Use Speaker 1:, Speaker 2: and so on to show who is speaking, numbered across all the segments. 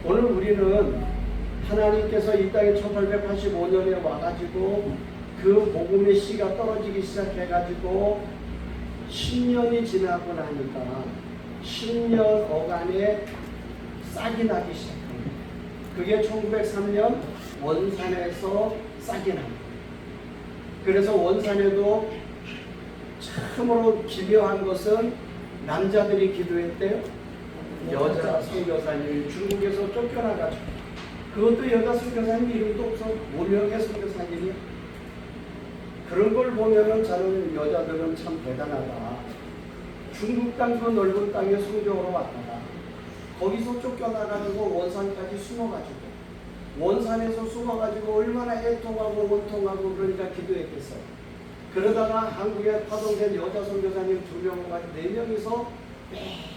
Speaker 1: 오늘 우리는 하나님께서 이 땅에 1885년에 와가지고 그 복음의 씨가 떨어지기 시작해가지고 10년이 지나고 나니까 10년 어간에 싹이 나기 시작합니다. 그게 1903년 원산에서 싹이 납니다. 그래서 원산에도 참으로 기묘한 것은 남자들이 기도했대요. 여자 선교사님이 중국에서 쫓겨나가지고, 그것도 여자 선교사님 이름도 없어. 무명의 선교사님이야. 그런 걸 보면은 저는 여자들은 참 대단하다. 중국 땅 그 넓은 땅에 선교로 왔다가 거기서 쫓겨나가지고 원산까지 숨어가지고, 원산에서 숨어가지고 얼마나 애통하고 원통하고 그러니까 기도했겠어요. 그러다가 한국에 파송된 여자 선교사님 2명과 4명이서 매일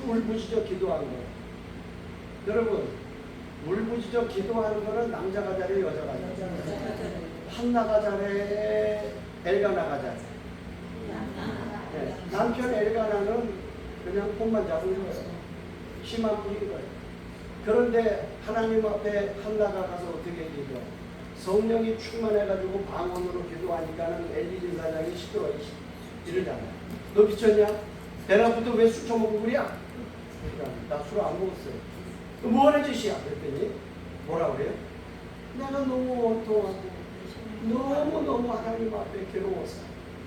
Speaker 1: 울부짖어 기도하는 거예요. 여러분, 울부짖어 기도하는 거는 남자가 잘해, 여자가 잘해? 한나가 잘해, 엘가나가 잘해? 네. 남편 엘가나는 그냥 폰만 잡은 거예요. 힘만 뿌린 거예요. 그런데 하나님 앞에 한나가 가서 어떻게 기도해? 성령이 충만해가지고 방언으로 기도하니까는 엘리 제사장이 시끄러워 이러잖아요. 너 미쳤냐? 내가부터 왜 술 처먹고 그래? 나 술 안 먹었어요. 뭐 하는 짓이야? 그랬더니 뭐라 그래요? 내가 너무 원통하고 너무 하나님 앞에 괴로워서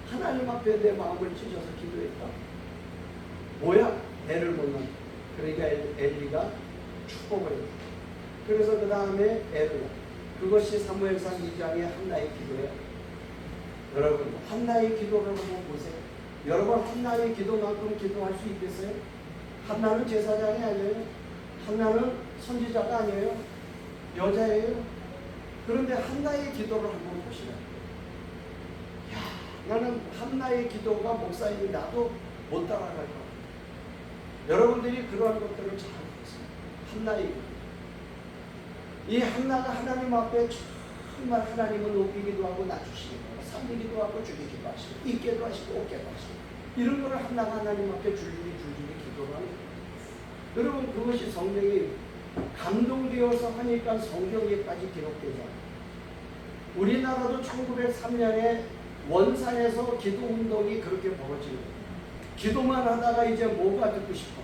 Speaker 1: 하나님 앞에 내 마음을 찢어서 기도했다. 뭐야? 애를 못 낳아. 그러니까 엘리가 축복을 했다. 그래서 그 다음에 애를 낳아. 그것이 사무엘상 2장의 한나의 기도예요. 여러분, 한나의 기도를 한번 보세요. 여러분, 한나의 기도만큼 기도할 수 있겠어요? 한나는 제사장이 아니에요. 한나는 선지자가 아니에요. 여자예요. 그런데 한나의 기도를 한번 보시라. 야, 나는 한나의 기도가 목사님이 나도 못 따라갈 것 같아요. 여러분들이 그러한 것들을 잘 보세요. 한나의 기도. 이 한나가 하나님 앞에 정말 하나님을 높이기도 하고 낮추시기도 하고 살리기도 하고 죽이기도 하시고 있게도 하시고 없게도 하시고 이런 거를 한나가 하나님 앞에 줄줄이 기도를 하는 거예요. 여러분, 그것이 성령이 감동되어서 하니까 성경에까지 기록되잖아요. 우리나라도 1903년에 원산에서 기도운동이 그렇게 벌어지는 거예요. 기도만 하다가 이제 뭐가 듣고 싶어?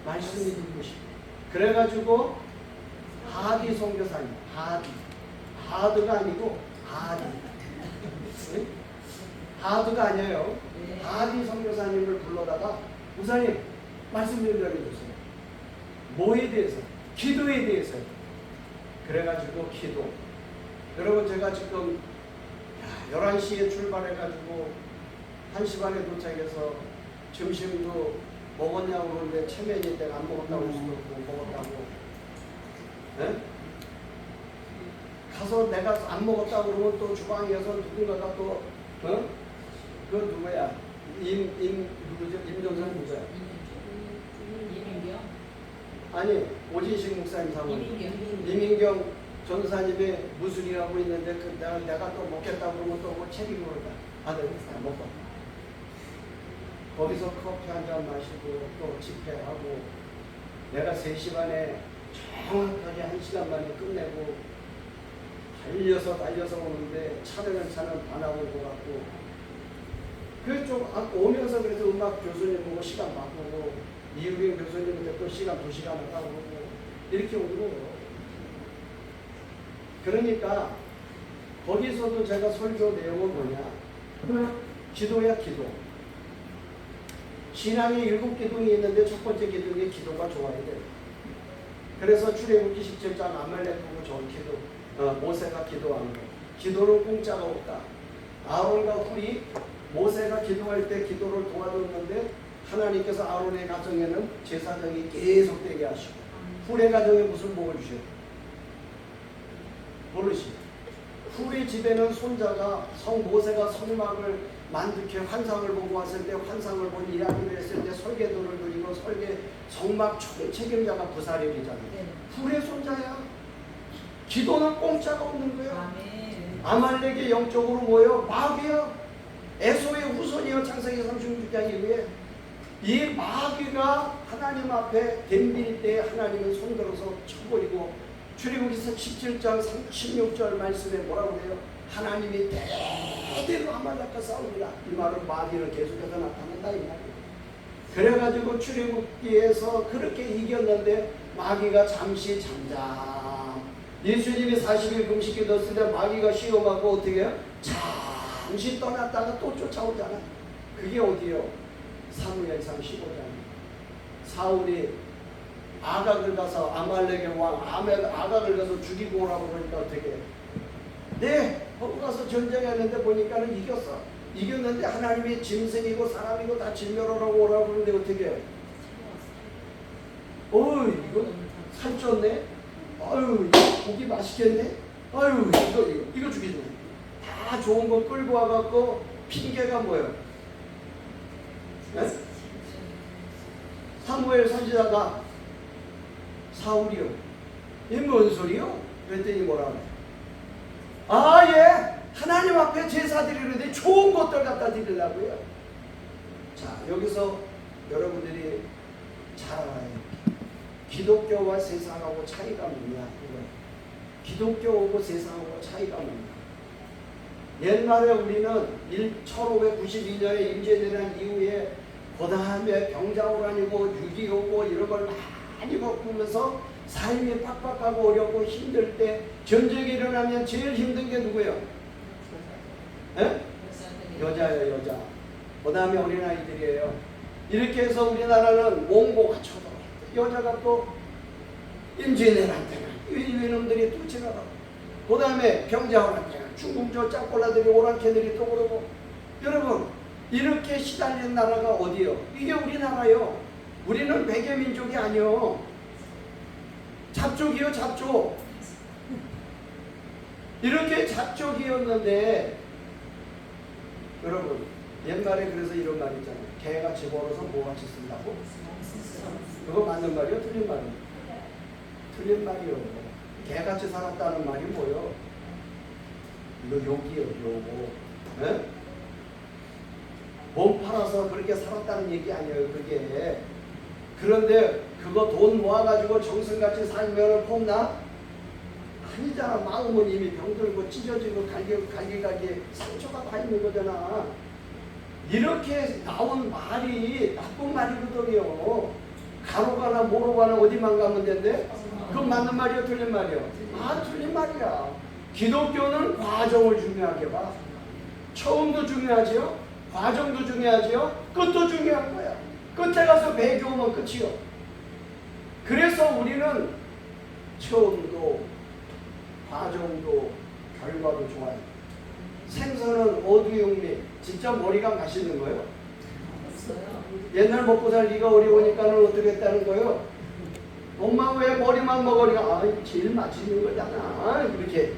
Speaker 1: 말씀이 듣고 싶어. 그래가지고 하디 선교사님, 하드가 아니고 하디. 네? 하드가 아니에요. 하디 선교사님을 불러다가 목사님 말씀 좀 전해주세요. 뭐에 대해서? 기도에 대해서. 그래가지고 기도. 여러분, 제가 지금 11시에 출발해가지고 1시 반에 도착해서 점심도 먹었냐고 그러는데 체면이 내가 안 먹었다고 해서 먹었다고. 네? 가서 내가 안 먹었다고 그러면 또 주방에서 누군가가 또 그 누구야? 누구죠? 임종선 누구야? 아니, 오진식 목사님 사모님 이민경 전사님이 무슨 일 하고 있는데 내가 또 먹겠다고 그러면 또 뭐 책임을 받아 먹고 거기서 커피 한잔 마시고 또 집회하고 내가 3시 반에 정확하게 1시간 만에 끝내고 달려서 오는데 차는 반하고 온 것 같고 그 좀 오면서 그래서 음악 교수님 보고 시간 바꾸고 이유경 교수님한테 또 시간 2시간 하고 이렇게 오는 거예요. 그러니까 거기서도 제가 설교 내용은 뭐냐? 기도야 기도. 신앙이 7기둥이 있는데 첫 번째 기둥이 기도가 좋아야 돼요. 그래서 출애굽기 17장 아말렉하고 전 기도, 모세가 기도한 거. 기도는 공짜가 없다. 아론과 훌이 모세가 기도할 때 기도를 도와줬는데 하나님께서 아론의 가정에는 제사장이 계속되게 하시고 훌의 가정에 무슨 복을 주셔요? 모르시죠? 훌의 집에는 손자가 모세가 성막을 만드게 환상을 보고 왔을 때 환상을 본 이야기를 했을 때 설계도를 드리고 성막 책임자가 부사렐이잖아요. 훌의 손자야. 기도는 공짜가 없는 거예요. 아말렉의 영적으로 뭐예요? 마귀야. 에소의 후손이요. 창세기 36장 이후에 이 마귀가 하나님 앞에 덤빌 때 하나님은 손들어서 쳐버리고 출애굽기서 17장 16절 말씀에 뭐라고 그래요? 하나님이 대대로 아말렉과 싸웁니다. 이 말은 마귀는 계속해서 나타난다 이 말이에요. 그래가지고 출애굽기에서 그렇게 이겼는데 마귀가 잠시 잠잠. 예수님이 40일 금식기 넣었을 때 마귀가 시험하고 어떻게 해요? 잠시 떠났다가 또 쫓아오잖아. 그게 어디요? 사무엘상 15장. 사울이 아각을 가서 아말렉의 왕 아각을 가서 죽이고 오라고 그러니까 어떻게 해? 네, 거기 가서 전쟁했는데 보니까는 이겼어. 이겼는데 하나님이 짐승이고 사람이고 다 진멸하라고 오라고 그러는데 어떻게 해? 이거 살쪘네? 아유, 고기 맛있겠네? 아유, 이거 죽이네. 다 좋은 거 끌고 와갖고 핑계가 뭐예요? 네? 사무엘 선지자가 사울이요. 이 뭔 소리요? 그랬더니 뭐라 그래? 예. 하나님 앞에 제사 드리는데 좋은 것들 갖다 드리려고요. 자, 여기서 여러분들이 잘 알아야 돼요. 기독교와 세상하고 차이가 뭐냐? 기독교하고 세상하고 차이가 뭐냐? 옛날에 우리는 1592년에 임진왜란 이후에 그 다음에 병자호란이고 6.25고 이런 걸 많이 겪으면서 삶이 빡빡하고 어렵고 힘들 때 전쟁이 일어나면 제일 힘든 게 누구예요? 네? 여자예요, 여자. 그 다음에 어린아이들이에요. 이렇게 해서 우리나라는 몽고가 쳐들어왔대. 여자가 또 임진왜란 때는 이놈들이 또 지나가고, 그 다음에 병자호란 때는 중국 저 짱꼴라들이 오랑캐들이 또 그러고. 여러분, 이렇게 시달린 나라가 어디요? 이게 우리나라요. 우리는 백여민족이 아니요. 잡족이요, 잡족. 이렇게 잡족이었는데, 여러분, 옛말에 그래서 이런 말 있잖아요. 개같이 벌어서 뭐같이 쓴다고? 그거 맞는 말이요? 틀린 말이요? 틀린 말이요. 개같이 살았다는 말이 뭐요? 이거 욕이요, 욕. 네? 몸 팔아서 그렇게 살았다는 얘기 아니에요, 그게. 그런데 그거 돈 모아가지고 정승같이 살면 폼나? 아니잖아. 마음은 이미 병들고 찢어지고 갈기갈기 상처가 다 있는 거잖아. 이렇게 나온 말이 나쁜 말이거든요. 가로가나 모로가나 어디만 가면 된대? 그건 맞는 말이요, 틀린 말이요? 틀린 말이야. 기독교는 과정을 중요하게 봐. 처음도 중요하지요, 과정도 중요하지요, 끝도 중요한 거야. 끝에 가서 배교 오면 끝이요. 그래서 우리는 처음도 과정도 결과도 좋아요. 생선은 어두육미, 진짜 머리가 맛있는 거예요. 옛날 먹고 살기가 어려우니까는 어떻게 했다는 거예요? 엄마 왜 머리만 먹으니까 제일 맛있는 거잖아. 이렇게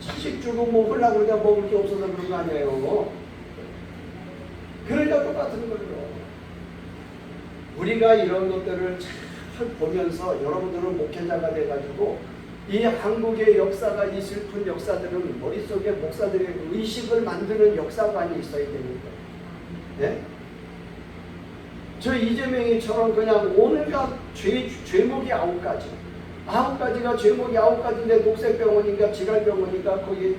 Speaker 1: 자식 주고 먹으려고 그러니까 먹을 게 없어서 그런 거 아니에요. 그러니까 똑같은 거예요. 우리가 이런 것들을 잘 보면서 여러분들은 목회자가 돼가지고 이 한국의 역사가, 이 슬픈 역사들은 머릿속에 목사들의 의식을 만드는 역사관이 있어야 되는 거예요. 네? 저 이재명이처럼 그냥 온갖 죄목이 9가지. 9가지가 죄목이 9가지인데 녹색병원인가 지갈병원인가 거기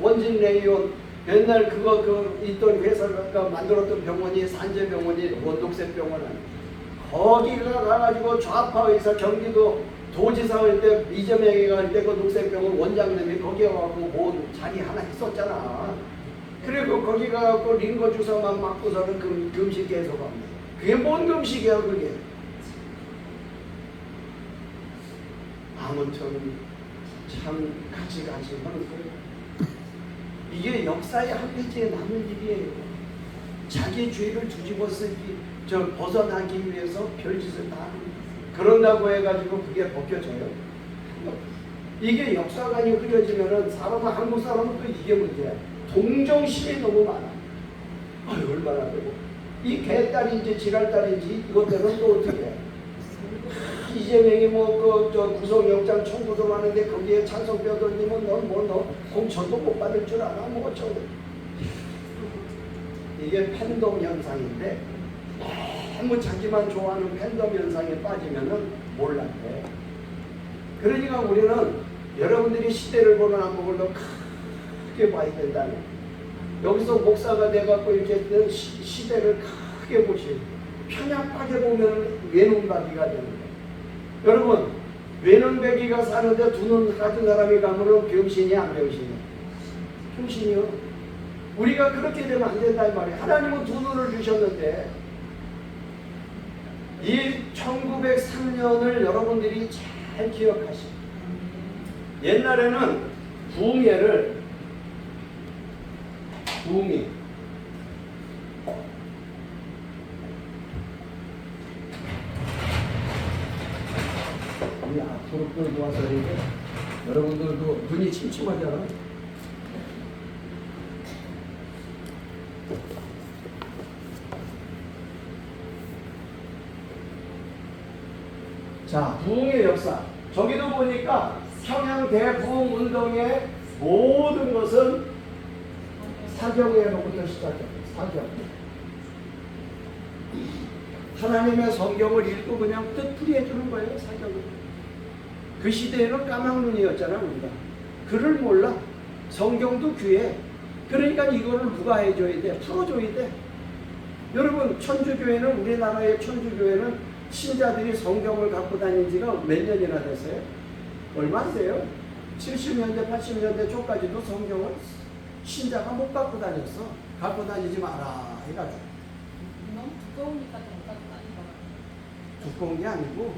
Speaker 1: 원진 레이온 옛날 그거 있던 회사가 만들었던 병원이 산재병원이 원독색병원은 거기가 가가지고 좌파 의사 경기도 도지사 할 때 이재명이 갈 때 그 녹색병원 원장님이 거기에 와서 뭐 자리 하나 있었잖아. 그리고 거기 가갖고 링거 주사만 맞고서는 금식 계속합니다. 그게 뭔 금식이야 그게? 아무튼 참 가지가지 하는 거예요. 이게 역사의 한 페이지에 남은 일이에요. 자기 죄를 뒤집어 쓰기, 벗어나기 위해서 별짓을 다 하는 거예요. 그런다고 해가지고 그게 벗겨져요? 이게 역사관이 흐려지면은 한국 사람은 또 이게 문제야. 동정심이 너무 많아. 얼마나 되고. 이 개딸인지 지랄딸인지 이것들은 또 어떻게 해? 이재명이 구속영장 청구 들어가는데 거기에 찬성 뼈돌리면 너 공천도 못 받을 줄 알아? 뭐 어쩌고. 이게 팬덤 현상인데 너무 자기만 좋아하는 팬덤 현상에 빠지면은 몰랐대. 그러니까 우리는 여러분들이 시대를 보는 안목을 더 크게 봐야 된다는, 여기서 목사가 돼갖고 이렇게 시대를 크게 보시고 편향하게 보면 외눈박이가 되는 거예요. 여러분, 외눈박이가 사는데 두 눈 가진 사람이 가면은 병신이 안 병신이야? 병신이요. 우리가 그렇게 되면 안 된다 이 말이에요. 하나님은 두 눈을 주셨는데 이 1903년을 여러분들이 잘 기억하시고, 옛날에는 부흥회를 부흥회 우리 앞으로 끌고 와서 이게 여러분들도 눈이 침침하잖아. 자, 부흥의 역사. 저기도 보니까 평양 대부흥 운동의 모든 것은 사경회로부터 시작해요. 사경. 하나님의 성경을 읽고 그냥 뜻풀이 해주는 거예요. 사경을. 그 시대에는 까막눈이었잖아 우리가. 글을 몰라. 성경도 귀해. 그러니까 이거를 누가 해줘야 돼? 풀어줘야 돼. 여러분, 천주교회는, 우리나라의 천주교회는 신자들이 성경을 갖고 다닌 지가 몇 년이나 됐어요? 얼마 안 돼요? 70년대, 80년대 초까지도 성경을 신자가 못 갖고 다녔어. 갖고 다니지 마라 해가지고.
Speaker 2: 너무 두꺼우니까 못 갖고 다닌 거 같아요.
Speaker 1: 두꺼운 게 아니고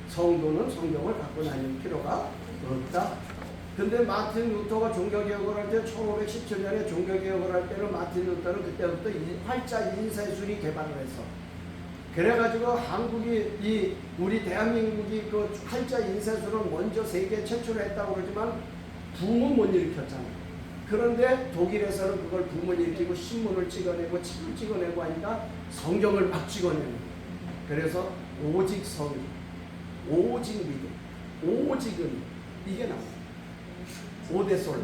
Speaker 1: 성도는 성경을 갖고 다닐 필요가 없다. 근데 마틴 루터가 종교개혁을 할 때 1517년에 종교개혁을 할 때는 마틴 루터는 그때부터 활자 인쇄술이 개발을 했어. 그래가지고 한국이 우리 대한민국이 그 활자 인쇄술을 먼저 세계 최초로 했다고 그러지만 붐은 못 일으켰잖아. 그런데 독일에서는 그걸 붐을 일으키고 신문을 찍어내고 책을 찍어내고 하니까 성경을 막 찍어내는 거예요. 그래서 오직 성경, 오직 믿음, 오직은 이게 나와요. 오대솔.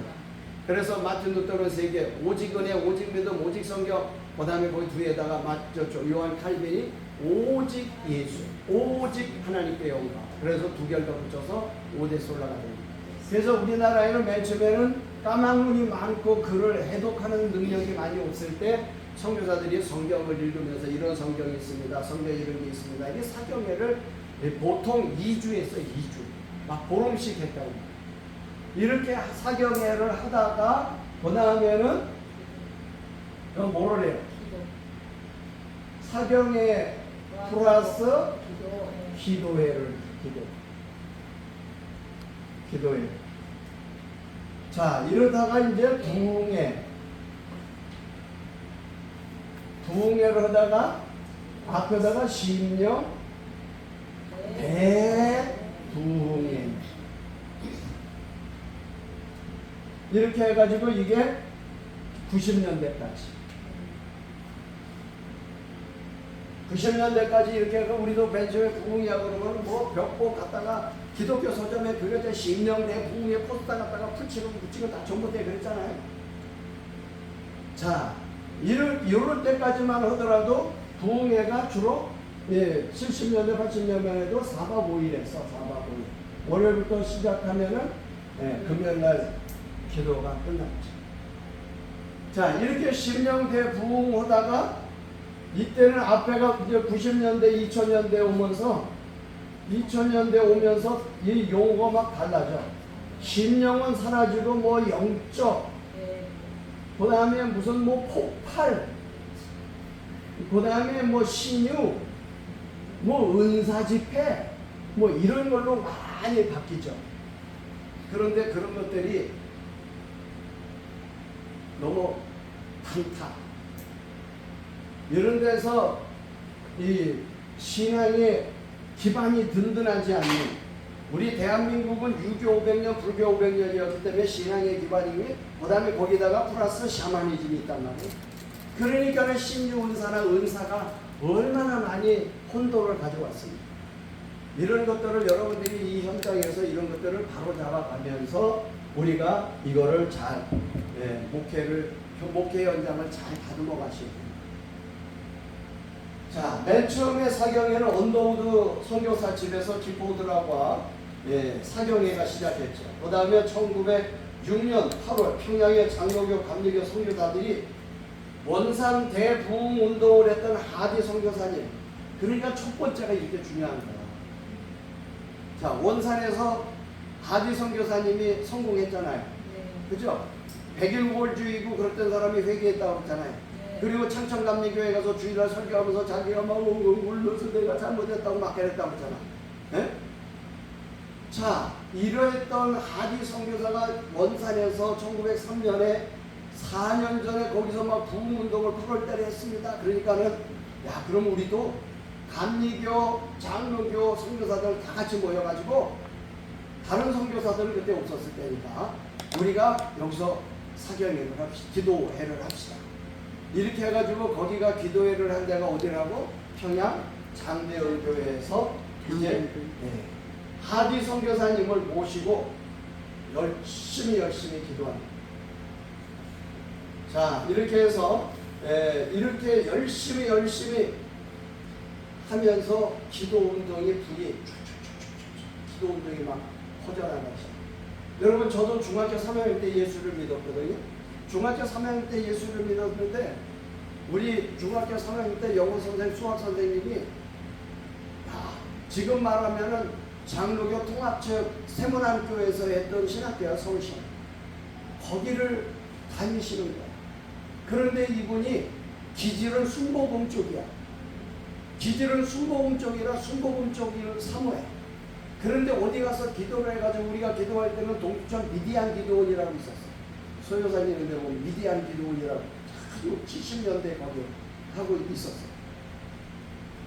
Speaker 1: 그래서 마틴 루터는 세 개, 오직 은혜, 오직 믿음, 오직 성경, 그 다음에 거기 뒤에다가 요한 칼빈이 오직 예수, 오직 하나님께 영광. 그래서 두 개를 더 붙여서 오대솔라가 됩니다. 그래서 우리나라에는 맨 처음에는 까막눈이 많고 글을 해독하는 능력이 많이 없을 때 선교사들이 성경을 읽으면서 이런 성경이 있습니다, 성경에 이런 게 있습니다. 이게 사경회를 보통 2주 했어요. 2주. 막 보름씩 했다고. 이렇게 사경회를 하다가 그 다음에는 뭐를 해요? 사경회 플러스 기도회를 기도회. 자, 이러다가 이제 부흥회를 하다가 앞에다가 심령 대부흥회 이렇게 해가지고 이게 90년대까지 이렇게 해서 우리도 맨 처음에 부흥회야 그러면 뭐 벽보 갖다가 기독교 서점에 그려져 심령 대부흥회 포스터 갖다가 붙이고 다 전부 대 그랬잖아요. 자, 이럴 때까지만 하더라도 부흥회가 주로 70년대 80년대에도 4박 5일 했어. 4박 5일. 월요일부터 시작하면은 금요일날 기도가 끝났죠. 자, 이렇게 심령대 부흥하다가 이때는 앞에가 이제 90년대 2000년대 오면서 이 용어가 막 달라져. 심령은 사라지고 뭐 영적, 그 다음에 무슨 뭐 폭발, 그 다음에 뭐 신유, 뭐 은사 집회, 뭐 이런 걸로 많이 바뀌죠. 그런데 그런 것들이 너무 강타. 이런 데서 이 신앙의 기반이 든든하지 않는, 우리 대한민국은 유교 500년, 불교 500년이었기 때문에 신앙의 기반이, 그 다음에 거기다가 플러스 샤머니즘이 있단 말이에요. 그러니까는 신유 은사나 은사가 얼마나 많이 혼돈을 가져왔습니다. 이런 것들을 여러분들이 이 현장에서 이런 것들을 바로 잡아가면서 우리가 이거를 잘 목회 현장을 잘 다듬어 가시고, 자, 맨 처음에 사경회는 언더우드 선교사 집에서 기포드라와 사경회가 시작했죠. 그 다음에 1906년 8월 평양의 장로교, 감리교 선교사들이 원산 대부흥 운동을 했던 하디 선교사님. 그러니까 첫 번째가 이렇게 중요한 거야. 자, 원산에서 하디 선교사님이 성공했잖아요.
Speaker 2: 네.
Speaker 1: 그죠? 백일골주의고 그랬던 사람이 회개했다고 그랬잖아요.
Speaker 2: 네.
Speaker 1: 그리고 창천감리교회 가서 주일날 설교하면서 자기가 막 울면서 내가 잘못했다고 막 그랬다고 그랬잖아. 예? 자, 이러했던 하디 선교사가 원산에서 1903년에 4년 전에 거기서 막 부흥운동을 8월달에 했습니다. 그러니까는 야, 그럼 우리도 감리교, 장로교 선교사들 다 같이 모여가지고 다른 선교사들은 그때 없었을 때니까 우리가 여기서 사경회를 합시다. 기도회를 합시다. 이렇게 해가지고 거기가 기도회를 한 데가 어디라고? 평양 장대의교회에서 이제 하디 선교사님을 모시고 열심히 기도합니다. 자, 이렇게 해서 이렇게 열심히 하면서 기도운동이 불이 기도운동이 막 퍼져나가죠. 여러분, 저도 중학교 3학년 때 예수를 믿었거든요. 중학교 3학년 때 예수를 믿었는데 우리 중학교 3학년 때 영어 선생님, 수학 선생님이 지금 말하면은 장로교 통합체육 세문안교에서 했던 신학교야, 서울시. 거기를 다니시는 거야. 그런데 이분이 기질은 순복음 쪽이야. 기질은 순복음 쪽이라 순복음 쪽을 사모해. 그런데 어디 가서 기도를 해가지고 우리가 기도할 때는 동두천 미디안 기도원이라고 있었어. 소요사님이 보면 미디안 기도원이라고 70년대 거기 하고 있었어.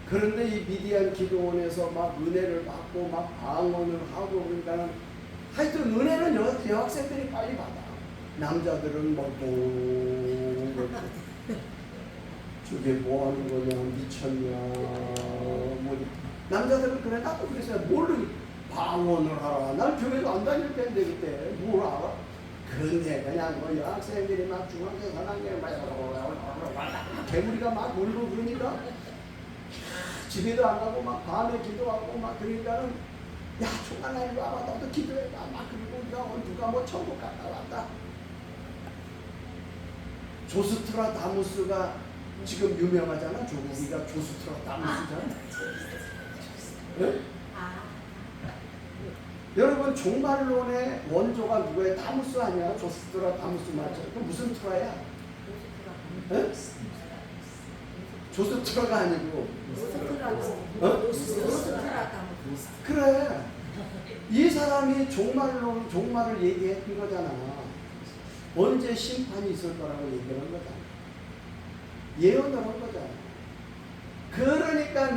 Speaker 1: 그런데 이 미디안 기도원에서 막 은혜를 받고 막 방언을 하고 그러니까는 하여튼 은혜는 여학생들이 빨리 받아. 남자들은 저게 뭐 하는 거냐, 미쳤냐, 뭐 남자들은 그래. 나도 그랬어요. 뭘 방언을 하라. 난 교회도 안 다닐 때인데 그때 뭘 알아? 근데 그냥 뭐 여학생들이 막 중학교 3학년에 막 개구리가 막 울고 그러니까 집에도 안 가고 막 밤에 기도하고 막 그러니까는 야, 조만간 일로 와봐. 너도 기도해봐. 막 그리고 누가 뭐 천국 갔다 왔다. 조스트라 다무스가 지금 유명하잖아. 조국이가 조스트라 다무스잖아. 네? 여러분, 종말론의 원조가 누구예요? 다무스 아니야? 조스트라 다무스 맞죠? 그 무슨 트라야? 네? 조스트라가 아니고 그래. 이 사람이 종말을 얘기했던 거잖아. 언제 심판이 있을 거라고 얘기한 거잖아. 예언을 한 거잖아. 그러니까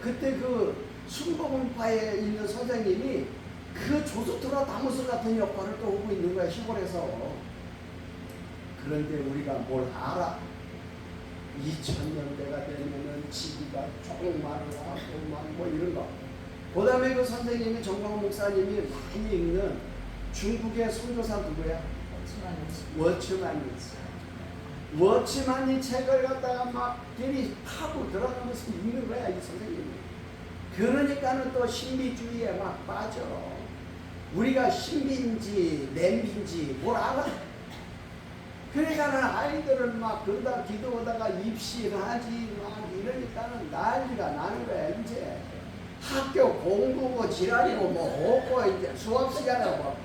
Speaker 1: 그때 그 순복음파에 있는 선생님이 그 조스트라 다무스 같은 역할을 또 하고 있는 거야, 시골에서. 그런데 우리가 뭘 알아? 2000년대가 되면은 지구가 종말을 하고 뭐 이런 거. 그 다음에 그 선생님이 정광훈 목사님이 많이 읽는 중국의 선교사 누구야? 워치만이 책을 갖다가 막 괜히 파고 들어가면서 읽는 거야, 이 선생님이. 그러니까는 또 신비주의에 막 빠져. 우리가 신비인지 냄비인지 뭘 알아? 그러니까는 아이들은 막 그러다 기도하다가 입시하지 막 이러니까는 난리가 나는 거야. 이제 학교 공부고 지랄이고 뭐 없고 이제 수업 시간에 뭐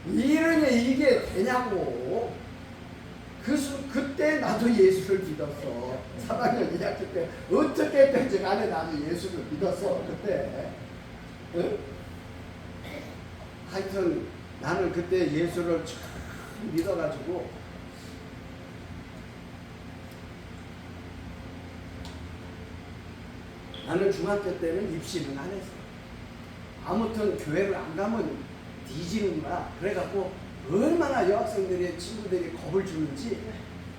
Speaker 1: 이러니 이게 되냐고. 그때 나도 예수를 믿었어. 3학년 2학기 때 어떻게 된지 간에 나도 예수를 믿었어. 그때. 응? 하여튼 나는 그때 예수를 믿어가지고 나는 중학교 때는 입시는 안 했어. 아무튼 교회를 안 가면 뒤지는 거야. 그래갖고 얼마나 여학생들이 친구들이 겁을 주는지.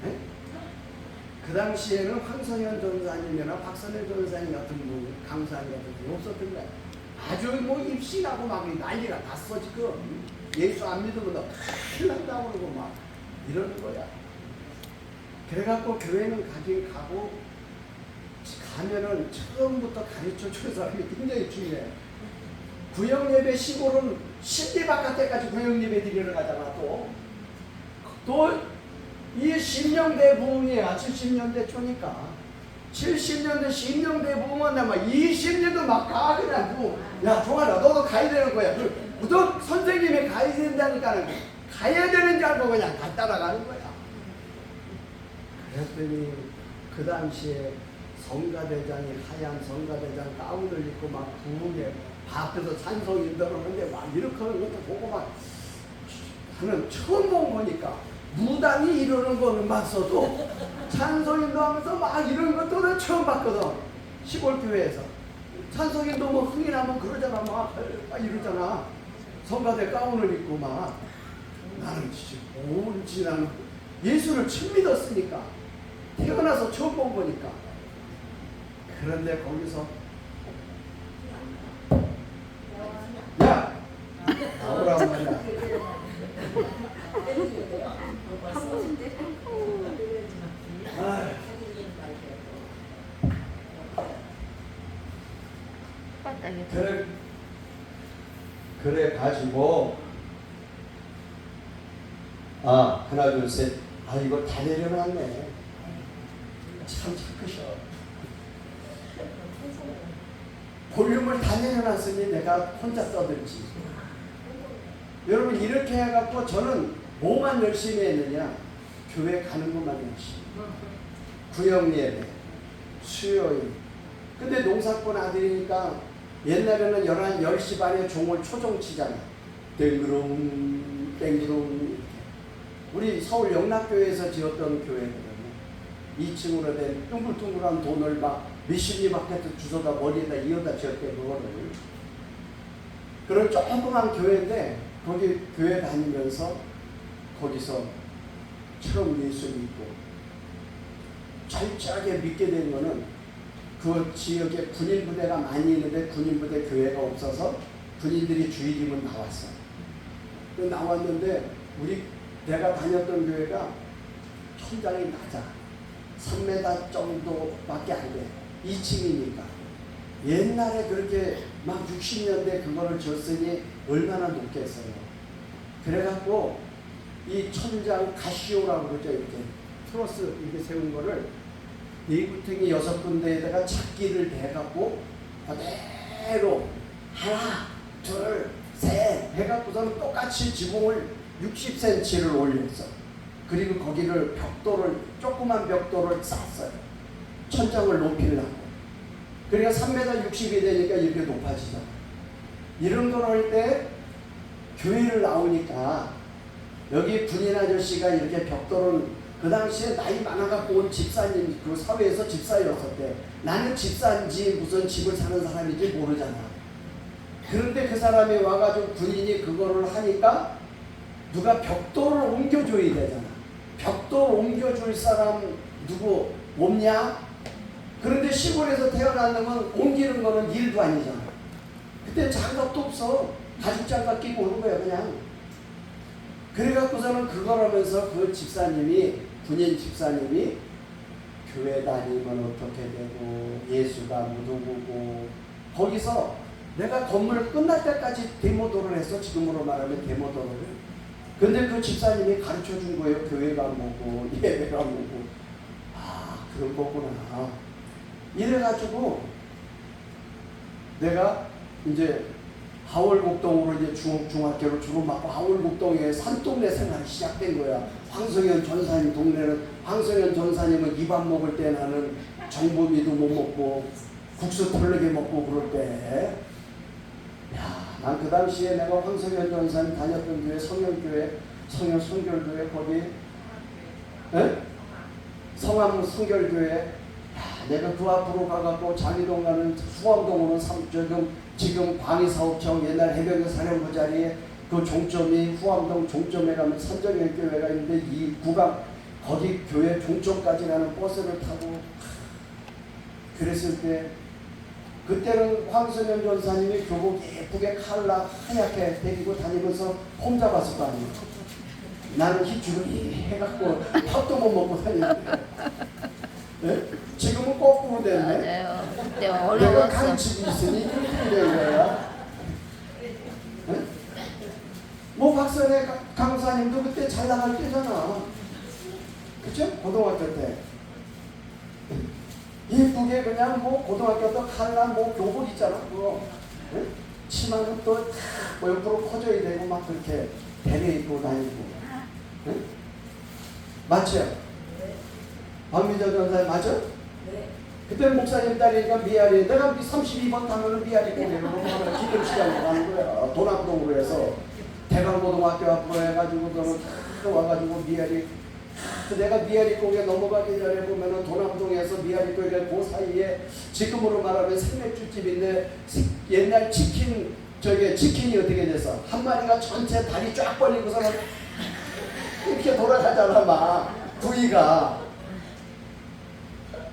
Speaker 1: 에? 그 당시에는 황성현 전사님이나 박선일 전사님 같은 분, 강사님 같은 분이 없었던 거야. 아주 뭐 입시라고 막 난리가 났어 지금. 예수 안 믿으면 너 큰일 난다고 그러고 막 이러는 거야. 그래갖고 교회는 가긴 가고 가면은 처음부터 가르쳐 주는 사람이 굉장히 중요해. 구역예배 시골은 10리 바깥에까지 구역예배 드리러 가잖아. 또 이 10년대 부흥이야. 70년대 초니까 70년대 10년대 부흥은 막 20년도 막 가 그냥 야 종아라 너도 가야 되는 거야. 너 선생님이 가야 된다니까 가야 되는 줄 알고 그냥 다 따라가는 거야. 그랬더니 그 당시에 성가대장이 하얀 성가대장 가운을 입고 막 부흥에 앞에서 찬송 인도하는데 막 이렇게 하는 것도 보고 막 나는 처음 본 거니까 무당이 이러는 거는 봤어도 찬송 인도하면서 막 이런 것도 난 처음 봤거든. 시골 교회에서 찬송 인도 뭐 흥이나면 그러잖아. 막 이러잖아. 성가대 가운을 입고 막 나는 진짜 뭔지 나는 예수를 처음 믿었으니까 태어나서 처음 본 거니까. 그런데 거기서 야 나오란 말이야. 그래 가지고 하나 둘 셋 이거 다 내려놨네. 참 착하셔. 볼륨을 다 내려놨으니 내가 혼자 떠들지. 여러분 이렇게 해갖고 저는 뭐만 열심히 했느냐? 교회 가는 것만 열심히. 구역예배, 수요일. 근데 농사꾼 아들이니까 옛날에는 10시 반에 종을 초종 치잖아. 땡그롱 땡그롱. 우리 서울 영락교회에서 지었던 교회들은 2층으로 된 둥글둥글한 돈을 막 몇십 리마켓 주워다 머리에다 이어다 지었대. 그거를. 그런 조그만 교회인데 거기 교회 다니면서 거기서 처음 예수 믿고 철저하게 믿게 된 거는 그 지역에 군인부대가 많이 있는데 군인부대 교회가 없어서 군인들이 주일이면 나왔어. 나왔는데 내가 다녔던 교회가 천장이 낮아. 3m 정도밖에 안 돼. 2층이니까. 옛날에 그렇게 막 60년대 그거를 줬으니 얼마나 높겠어요. 그래갖고 이 천장 가시오라고 그러죠. 이렇게 트러스 이렇게 세운 거를 네구탱이 6군데에다가 작기를 대갖고 그대로 하나 둘 셋 해갖고서는 똑같이 지붕을 60cm를 올렸어. 그리고 거기를 조그만 벽돌을 쌌어요. 천장을 높이려고. 그러니까 3m 60이 되니까 이렇게 높아지잖아. 이런 걸 할 때 교회를 나오니까 여기 군인 아저씨가 이렇게 벽돌을 그 당시에 나이 많아갖고 온 집사님, 그 사회에서 집사였었대. 나는 집사인지 무슨 집을 사는 사람인지 모르잖아. 그런데 그 사람이 와가지고 군인이 그거를 하니까 누가 벽돌을 옮겨줘야 되잖아. 벽돌 옮겨줄 사람 누구 없냐? 그런데 시골에서 태어났으면 옮기는 거는 일도 아니잖아. 그때 장갑도 없어. 가죽 장갑 끼고 오는 거야 그냥. 그래갖고서는 그걸 하면서 그 집사님이, 군인 집사님이 교회 다니면 어떻게 되고 예수가 누구고 거기서 내가 건물 끝날 때까지 데모도를 했어. 지금으로 말하면 데모도를. 근데 그 집사님이 가르쳐 준 거예요. 교회가 뭐고 예배가 뭐고. 그런 거구나. 이래가지고 내가 이제 하월곡동으로 이제 중학교를 졸업하고 하월곡동에 산동네 생활이 시작된 거야. 황성현 전사님 동네는, 황성현 전사님은 입안 먹을 때 나는 정보미도 못 먹고 국수 털르게 먹고 그럴 때, 난 그 당시에 내가 황성현 전사님 다녔던 교회 성현교회, 성현 성결교회 거기 성암 성결교회, 내가 그 앞으로 가갖고 장희동 가는 수암동으로는 지금 광희사업청 옛날 해병대 사령부 자리에 그 종점이 후암동 종점에 가면 선정현 교회가 있는데 이 구간 거기 교회 종점까지 가는 버스를 타고 그랬을 때 그때는 황선현 전사님이 교복 예쁘게 칼라 하얗게 데리고 다니면서 폼 잡았을 거 아니에요. 나는 희죽이 해갖고 밥도 못 먹고 다니는데 네? 지금은 거꾸로 됐네.
Speaker 3: 맞아요. 그때
Speaker 1: 내가
Speaker 3: 어려웠어.
Speaker 1: 가르치고 있으니 이렇게 된 거야. 네? 뭐 박선혜 강사님도 그때 잘 나갈 때잖아. 그쵸? 고등학교 때 예쁘게 그냥 뭐 고등학교 때 칼라 뭐 교복 있잖아. 그거 네? 치마는 또 뭐 옆으로 커져야 되고 막 그렇게 배려 입고 다니고 네? 맞죠? 박미자 전사님 맞죠? 그때 목사님 딸이니까 미아리 내가 32번 타면은 미아리 고개로 기름시장으로 가는 거야. 도남동으로 해서 대강고등학교 앞으로 해가지고 너는 다 와가지고 미아리 내가 미아리 고개 넘어가기 전에 보면은 도남동에서 미아리 고개 그 사이에 지금으로 말하면 생맥주집인데 옛날 치킨 치킨이 어떻게 돼서 한 마리가 전체 다리 쫙 벌리고서는 이렇게 돌아가잖아 막 부위가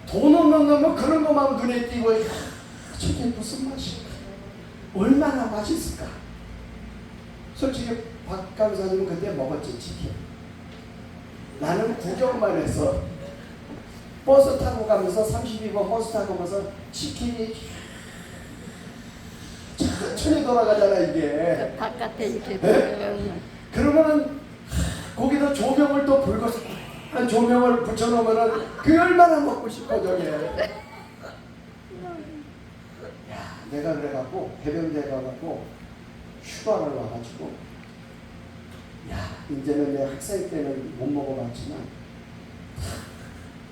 Speaker 1: 돈 없는 놈은 그런 것만 눈에 띄고 저게 무슨 맛일까? 얼마나 맛있을까? 솔직히 박 강사님은 그때 먹었지 치킨. 나는 구경만 해서 버스 타고 가면서 32번 버스 타고 가면서 치킨이 천천히 돌아가잖아 이게.
Speaker 3: 바깥에 이렇게
Speaker 1: 네? 그러면은 거기다 조명을 또 불고 한 조명을 붙여놓으면은 그 얼마나 먹고 싶어 저게. 야, 내가 그래갖고 해병대 가갖고 휴가를 와가지고 야 이제는 내 학생 때는 못 먹어봤지만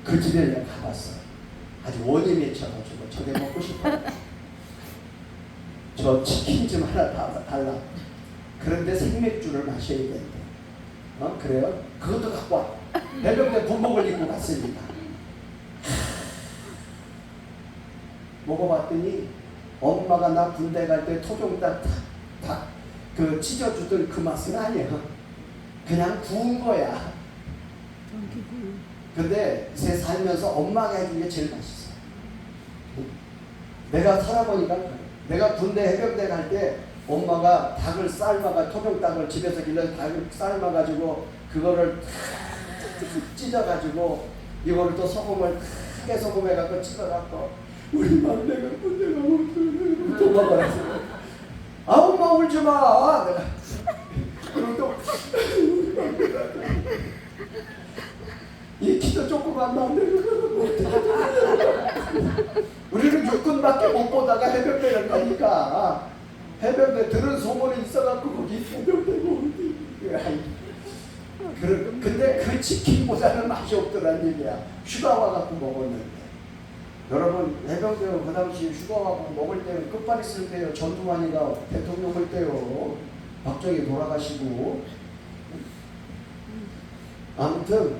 Speaker 1: 그 집에 내가 가봤어. 아주 원이 맺혀가지고 저게 먹고 싶어. 저 치킨 좀 하나 달라. 그런데 생맥주를 마셔야 된대. 그래요? 그것도 갖고 와. 해병대 군복을 입고 갔으니까. 먹어봤더니 엄마가 나 군대 갈 때 토종닭 그 찢어주던 그 맛은 아니야. 그냥 구운 거야. 근데 제 살면서 엄마가 해준 게 제일 맛있어. 내가 살아보니까 내가 군대 해병대 갈 때 엄마가 닭을 삶아가 토종닭을 집에서 길러 닭을 삶아가지고 그거를 찢어가지고 이거를 또 소금을 크게 소금해갖고 찢어갖고 우리 막내가 군대 가면 도망가라서 아 엄마 울지마 내가 그리고 또 이 키도 조그만 나는데 우리는 육군밖에 못 보다가 해병대를 가니까 해병대 들은 소문이 있어갖고 거기 해병대고 근데 그 치킨보다는 맛이 없더란 얘기야. 휴가 와갖고 먹었는데 여러분 해병대 그 당시 휴가 와갖고 먹을 때는 끝발이 쓸 때요. 전두환이가 대통령 할 때요. 박정희 돌아가시고 아무튼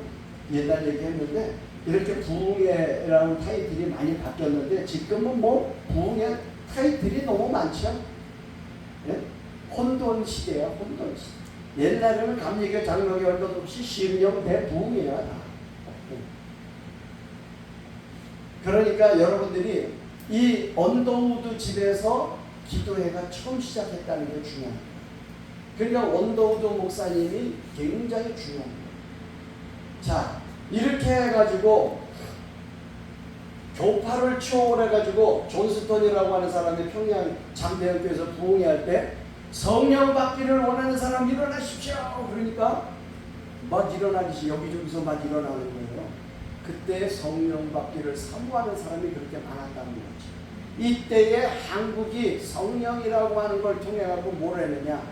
Speaker 1: 옛날 얘기했는데 이렇게 부흥회라는 타이틀이 많이 바뀌었는데 지금은 뭐 부흥회 타이틀이 너무 많죠. 예? 혼돈 시대야 혼돈 시대. 옛날에는 감리교 장로교 할 것 없이 시흥령 대부흥회야. 그러니까 여러분들이 이 언더우드 집에서 기도회가 처음 시작했다는 게 중요합니다. 그러니까 언더우드 목사님이 굉장히 중요합니다. 자, 이렇게 해가지고 교파를 초월해가지고 존스턴이라고 하는 사람이 평양 장대학교에서 부흥회 할 때 성령 받기를 원하는 사람 일어나십시오. 그러니까 막 일어나듯이 여기저기서 막 일어나는 거예요. 그때 성령 받기를 사모하는 사람이 그렇게 많았다는 거지. 이때에 한국이 성령이라고 하는 걸 통해 갖고 뭘 했느냐?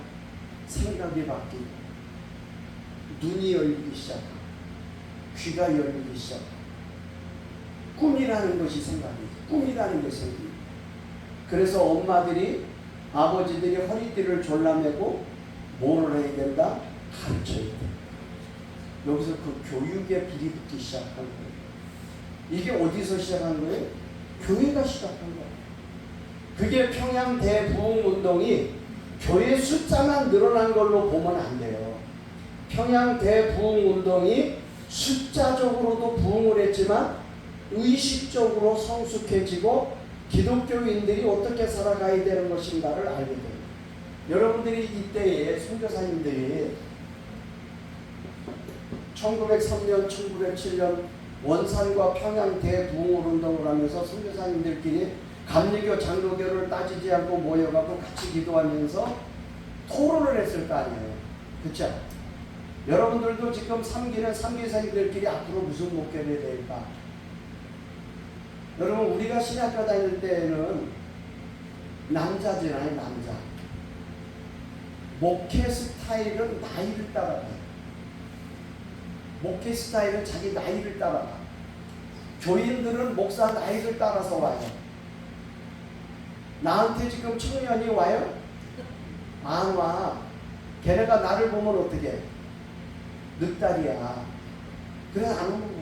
Speaker 1: 생각이 바뀌고 눈이 열리기 시작하고 귀가 열리기 시작하고 꿈이라는 것이 생각이지. 꿈이라는 게 생기고 그래서 엄마들이 아버지들이 허리띠를 졸라매고 뭐를 해야 된다? 가르쳐야 된다. 여기서 그 교육에 불이 붙기 시작한 거예요. 이게 어디서 시작한 거예요? 교회가 시작한 거예요. 그게 평양 대부흥운동이 교회 숫자만 늘어난 걸로 보면 안 돼요. 평양 대부흥운동이 숫자적으로도 부흥을 했지만 의식적으로 성숙해지고 기독교인들이 어떻게 살아가야 되는 것인가를 알게 됩니다. 여러분들이 이때에 선교사님들이 1903년, 1907년 원산과 평양 대부흥 운동을 하면서 선교사님들끼리 감리교, 장로교를 따지지 않고 모여가고 같이 기도하면서 토론을 했을 거 아니에요. 그렇죠? 여러분들도 지금 삼기는 삼기생들끼리 앞으로 무슨 목회를 해야 될까? 여러분 우리가 신학교 다닐 때는 남자잖아요. 남자. 목회 스타일은 나이를 따라가요. 목회 스타일은 자기 나이를 따라가. 교인들은 목사 나이를 따라서 와요. 나한테 지금 청년이 와요? 안 와. 걔네가 나를 보면 어떻게? 늑다리야. 그래서 안 오는 거예요.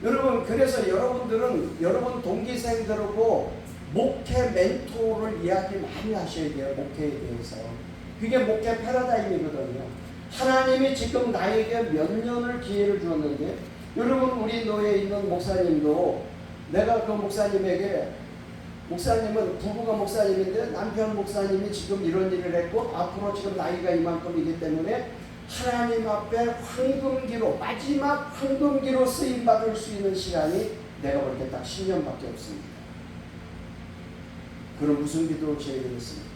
Speaker 1: 여러분, 그래서 여러분들은 여러분 동기생들하고 목회 멘토를 이야기 많이 하셔야 돼요. 목회에 대해서. 그게 목회 패러다임이거든요. 하나님이 지금 나에게 몇 년을 기회를 주었는데, 여러분 우리 노예에 있는 목사님도 내가 그 목사님에게, 목사님은 부부가 목사님인데 남편 목사님이 지금 이런 일을 했고 앞으로 지금 나이가 이만큼이기 때문에 하나님 앞에 황금기로, 마지막 황금기로 쓰임받을 수 있는 시간이 내가 볼 때 딱 10년밖에 없습니다. 그럼 무슨 기도를 지어야 되겠습니까?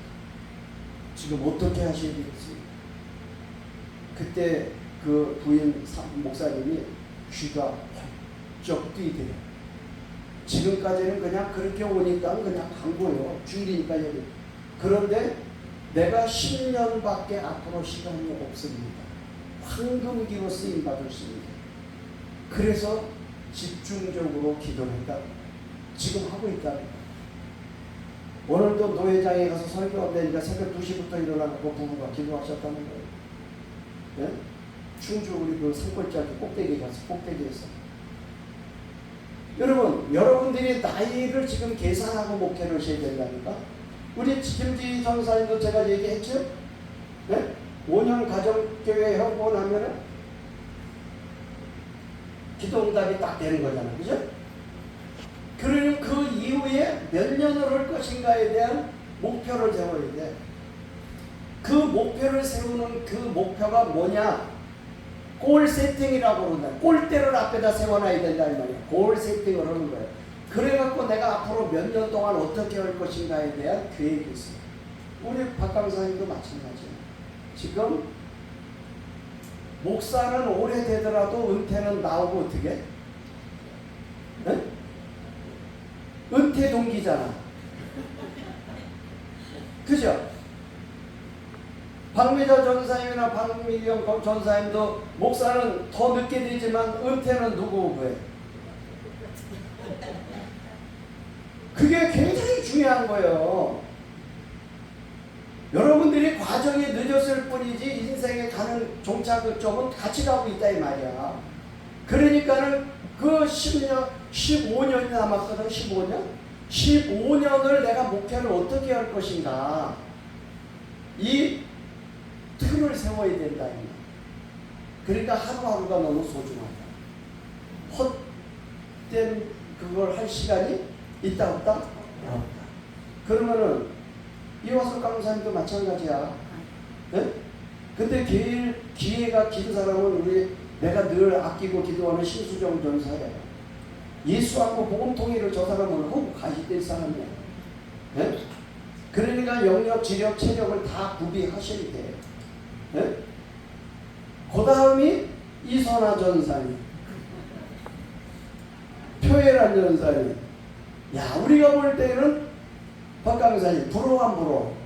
Speaker 1: 지금 어떻게 하셔야 되겠습니까? 그때 그 부인 목사님이 귀가 쩍 뛰대요. 지금까지는 그냥 그렇게 오니까 그냥 간 거예요. 주일이니까 여기. 그런데 내가 10년밖에 앞으로 시간이 없습니다. 황금기로 쓰임받을 수 있는. 그래서 집중적으로 기도를 했다. 지금 하고 있다. 오늘도 노회장에 가서 설교하니까 새벽 2시부터 일어나고 부부가 기도하셨다는 거예요. 네? 충주 우리 그 산골짜기 꼭대기 가서 꼭대기에서. 여러분, 여러분들이 나이를 지금 계산하고 목회를 하셔야 된다니까. 우리 김지 전사님도 제가 얘기했죠. 네? 5년 가정교회 하고 나면은 기도응답이 딱 되는 거잖아, 그죠? 그러니 그 이후에 몇 년을 할 것인가에 대한 목표를 세워야 돼. 그 목표를 세우는 그 목표가 뭐냐? 골 세팅이라고 그런다. 골대를 앞에다 세워놔야 된다 이 말이야. 골 세팅을 하는 거예요. 그래갖고 내가 앞으로 몇 년 동안 어떻게 할 것인가에 대한 계획이 있어요. 우리 박 강사님도 마찬가지예요. 지금 목사는 오래되더라도 은퇴는 나오고 어떻게? 네? 은퇴 동기잖아. 그죠? 박미자 전사님이나 박미경 전사님도 목사는 더 늦게 되지만 은퇴는 누구 왜? 그게 굉장히 중요한 거예요. 여러분들이 과정이 늦었을 뿐이지 인생에 가는 종착점은 같이 가고 있다 이 말이야. 그러니까는 그 10년, 15년이 남았거든. 15년? 15년을 내가 목표를 어떻게 할 것인가. 이 틀을 세워야 된다. 그러니까 하루하루가 너무 소중하다. 헛된 그걸 할 시간이 있다 없다? 없다. 그러면은 이화석 강사님도 마찬가지야. 네? 근데 기회가 긴 사람은 우리 내가 늘 아끼고 기도하는 신수정 전사야. 예수하고 복음 통일을 저 사람은 꼭 가지될 사람이야. 네? 그러니까 영역, 지력, 체력을 다 구비하셔야 돼. 네? 그 다음이 이선화 전사님, 표혜란 전사님. 야, 우리가 볼 때는 박 강사님 부러워 안 부러워?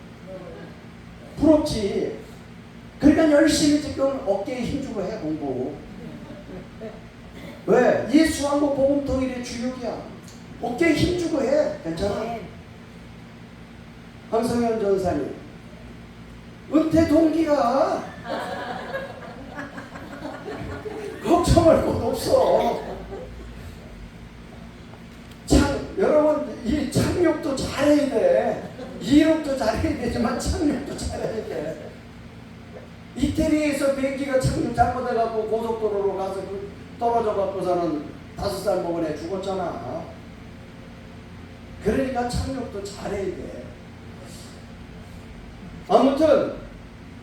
Speaker 1: 부럽지. 그러니까 열심히 지금 어깨에 힘주고 해 공부. 왜? 예수하고 복음 통일의 주역이야. 어깨에 힘주고 해. 괜찮아? 황성현 전사님 은퇴 동기가 걱정할 것 없어. 여러분 이 착륙도 잘해야 돼. 이륙도 잘해야 되지만 착륙도 잘해야 돼. 이태리에서 비행기가 착륙 잘못해갖고 고속도로로 가서 떨어져갖고서는 5살 먹은 애 죽었잖아. 그러니까 착륙도 잘해야 돼. 아무튼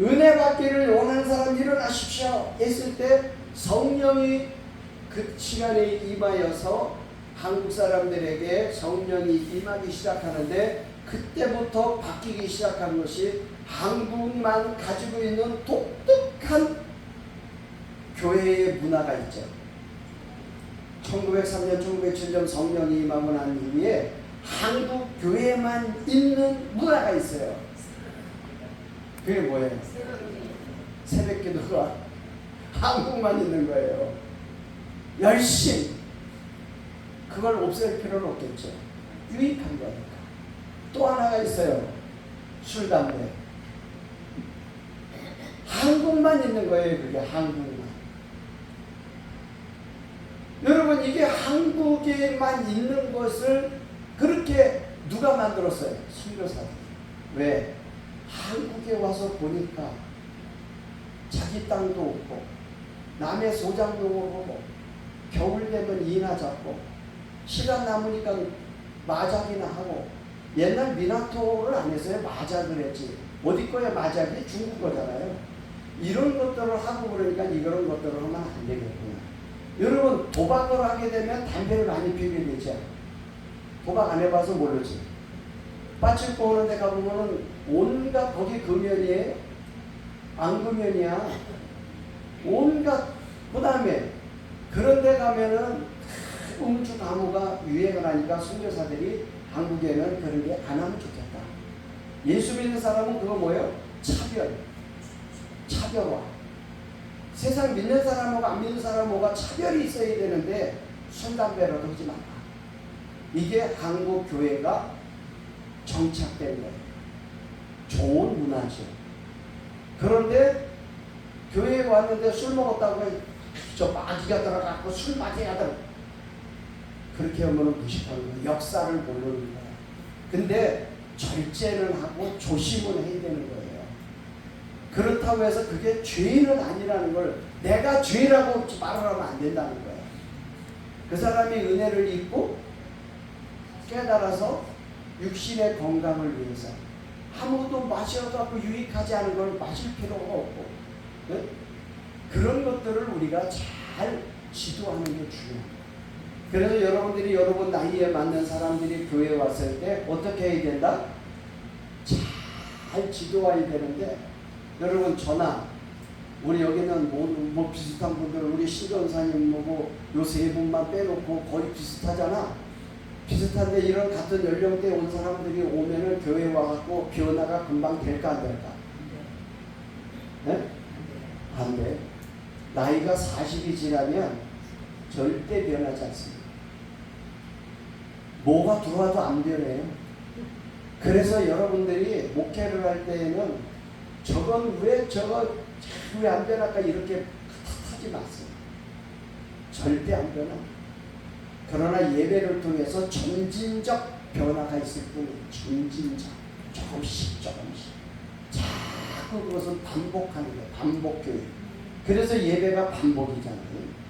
Speaker 1: 은혜 받기를 원하는 사람 일어나십시오 했을 때 성령이 그 시간에 임하여서 한국 사람들에게 성령이 임하기 시작하는데 그때부터 바뀌기 시작한 것이 한국만 가지고 있는 독특한 교회의 문화가 있죠. 1903년, 1907년 성령이 임하고 난 이후에 한국 교회만 있는 문화가 있어요. 그게 뭐예요? 새벽 기도가 한국만 있는 거예요. 열심. 그걸 없앨 필요는 없겠죠. 유익한 거니까. 또 하나가 있어요. 술, 담배. 한국만 있는 거예요. 그게 한국만. 여러분 이게 한국에만 있는 것을 그렇게 누가 만들었어요? 선교사들. 왜? 한국에 와서 보니까 자기 땅도 없고 남의 소장도 오고 겨울 되면 이나 잡고 시간 남으니까 마작이나 하고 옛날 미나토를 안 했어요. 마작을 했지. 어디 거야 마작이? 중국 거잖아요. 이런 것들을 하고 그러니까 이런 것들을 하면 안 되겠구나. 여러분 도박을 하게 되면 담배를 많이 피우게 되죠. 도박 안 해봐서 모르지. 빠칠거 오는 데 가보면은 온갖 거기 금연이에요. 안 금연이야. 온갖. 그 다음에 그런 데 가면은 음주 가무가 유행을 하니까 선교사들이 한국에는 그런 게 안 하면 좋겠다. 예수 믿는 사람은 그거 뭐예요? 차별화. 세상 믿는 사람하고 안 믿는 사람하고 차별이 있어야 되는데 술, 담배라도 하지 마라. 이게 한국 교회가 정착된 거예요. 좋은 문화죠. 그런데 교회에 왔는데 술 먹었다고 저 마귀가 들어가고 술 마귀가 들어. 그렇게 하면 무식한 거예요. 역사를 모르는 거예요. 근데 절제는 하고 조심은 해야 되는 거예요. 그렇다고 해서 그게 죄는 아니라는 걸 내가 죄라고 말을 하면 안 된다는 거예요. 그 사람이 은혜를 입고 깨달아서 육신의 건강을 위해서 아무도 마셔갖고 유익하지 않은 걸 마실 필요가 없고, 네? 그런 것들을 우리가 잘 지도하는 게 중요합니다. 그래서 여러분들이 여러분 나이에 맞는 사람들이 교회에 왔을 때 어떻게 해야 된다? 잘 지도해야 되는데, 여러분 저나 우리 여기는 뭐 비슷한 분들, 우리 신전사님 요 세 분만 빼놓고 거의 비슷하잖아. 비슷한데 이런 같은 연령대에 온 사람들이 오면은 교회에 와갖고 변화가 금방 될까 안 될까? 네? 안 돼. 나이가 40이 지나면 절대 변하지 않습니다. 뭐가 들어와도 안 변해요. 그래서 여러분들이 목회를 할 때에는 저건 왜 안 변할까 이렇게 탓하지 마세요. 절대 안 변하. 그러나 예배를 통해서 점진적 변화가 있을 뿐이에요. 점진적. 조금씩. 자꾸 그것을 반복하는 거예요. 반복교육. 그래서 예배가 반복이잖아요.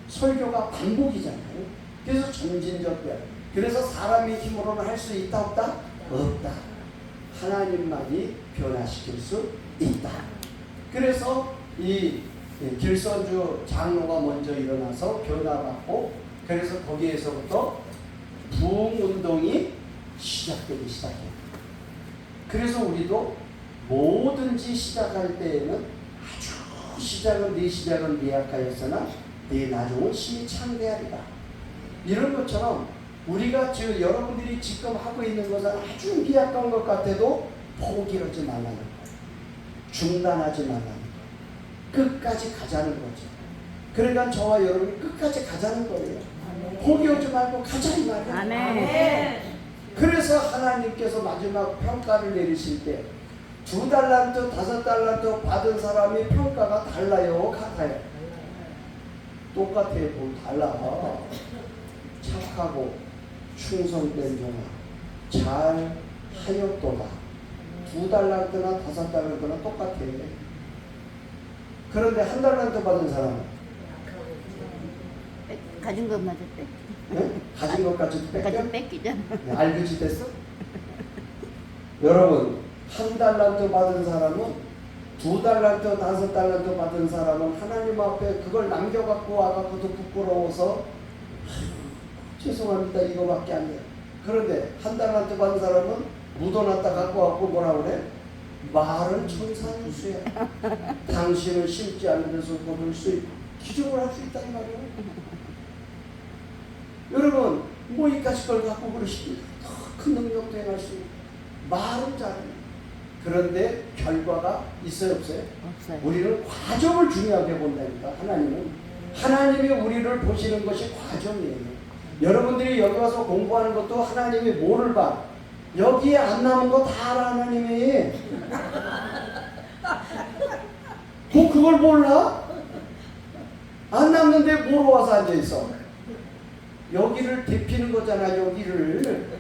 Speaker 1: 설교가 반복이잖아요. 그래서 점진적 변화. 그래서 사람의 힘으로는 할 수 있다 없다? 없다. 하나님만이 변화시킬 수 있다. 그래서 이 길선주 장로가 먼저 일어나서 변화받고, 그래서 거기에서부터 부흥운동이 시작되기 시작해요. 그래서 우리도 뭐든지 시작할 때에는 네 시작은 미약하였으나 네 나중은 심히 창대하리라. 이런 것처럼 우리가 지금 여러분들이 지금 하고 있는 것은 아주 미약한 것 같아도 포기하지 말라는 거예요. 중단하지 말라는 거예요. 끝까지 가자는 거죠. 그러니까 저와 여러분이 끝까지 가자는 거예요. 포기하지 말고 가자 이 말이에요.
Speaker 2: 아멘.
Speaker 1: 그래서 하나님께서 마지막 평가를 내리실 때 2달란트, 5달란트 받은 사람이 평가가 달라요, 같아요? 똑같아요. 뭐 달라. 착하고 충성된 종아 잘 하였도다. 2달란트나 5달란트나 똑같아요. 그런데 1달란트 받은 사람은
Speaker 3: 가진 것마저 뺏.
Speaker 1: 네? 가진 것까지 뺏겨?
Speaker 3: 뺏기잖아.
Speaker 1: 네, 알그지 됐어? 여러분 1달란트 받은 사람은 2달란트 5달란트 받은 사람은 하나님 앞에 그걸 남겨갖고 와갖고 또 부끄러워서 죄송합니다 이거밖에 안 돼요. 그런데 1달란트 받은 사람은 묻어놨다 갖고 와갖고 뭐라 그래? 말은 천사유수야. 당신은 심지 않은 데서 거둘 수 있고 기적을 할 수 있다는 말이에요. 여러분 뭐 이까짓 걸 갖고 그러시니 더 큰 능력도 행할 수 있고 말은 잘해요. 그런데 결과가 있어요 없어요?
Speaker 3: 없어요.
Speaker 1: 우리는 과정을 중요하게 본다니까. 하나님이 우리를 보시는 것이 과정이에요. 여러분들이 여기 와서 공부하는 것도 하나님이 뭐를 봐? 여기에 안 남은 거 다 알아 하나님이. 뭐 그걸 몰라? 안 남는데 뭐로 와서 앉아있어? 여기를 데피는 거잖아. 여기를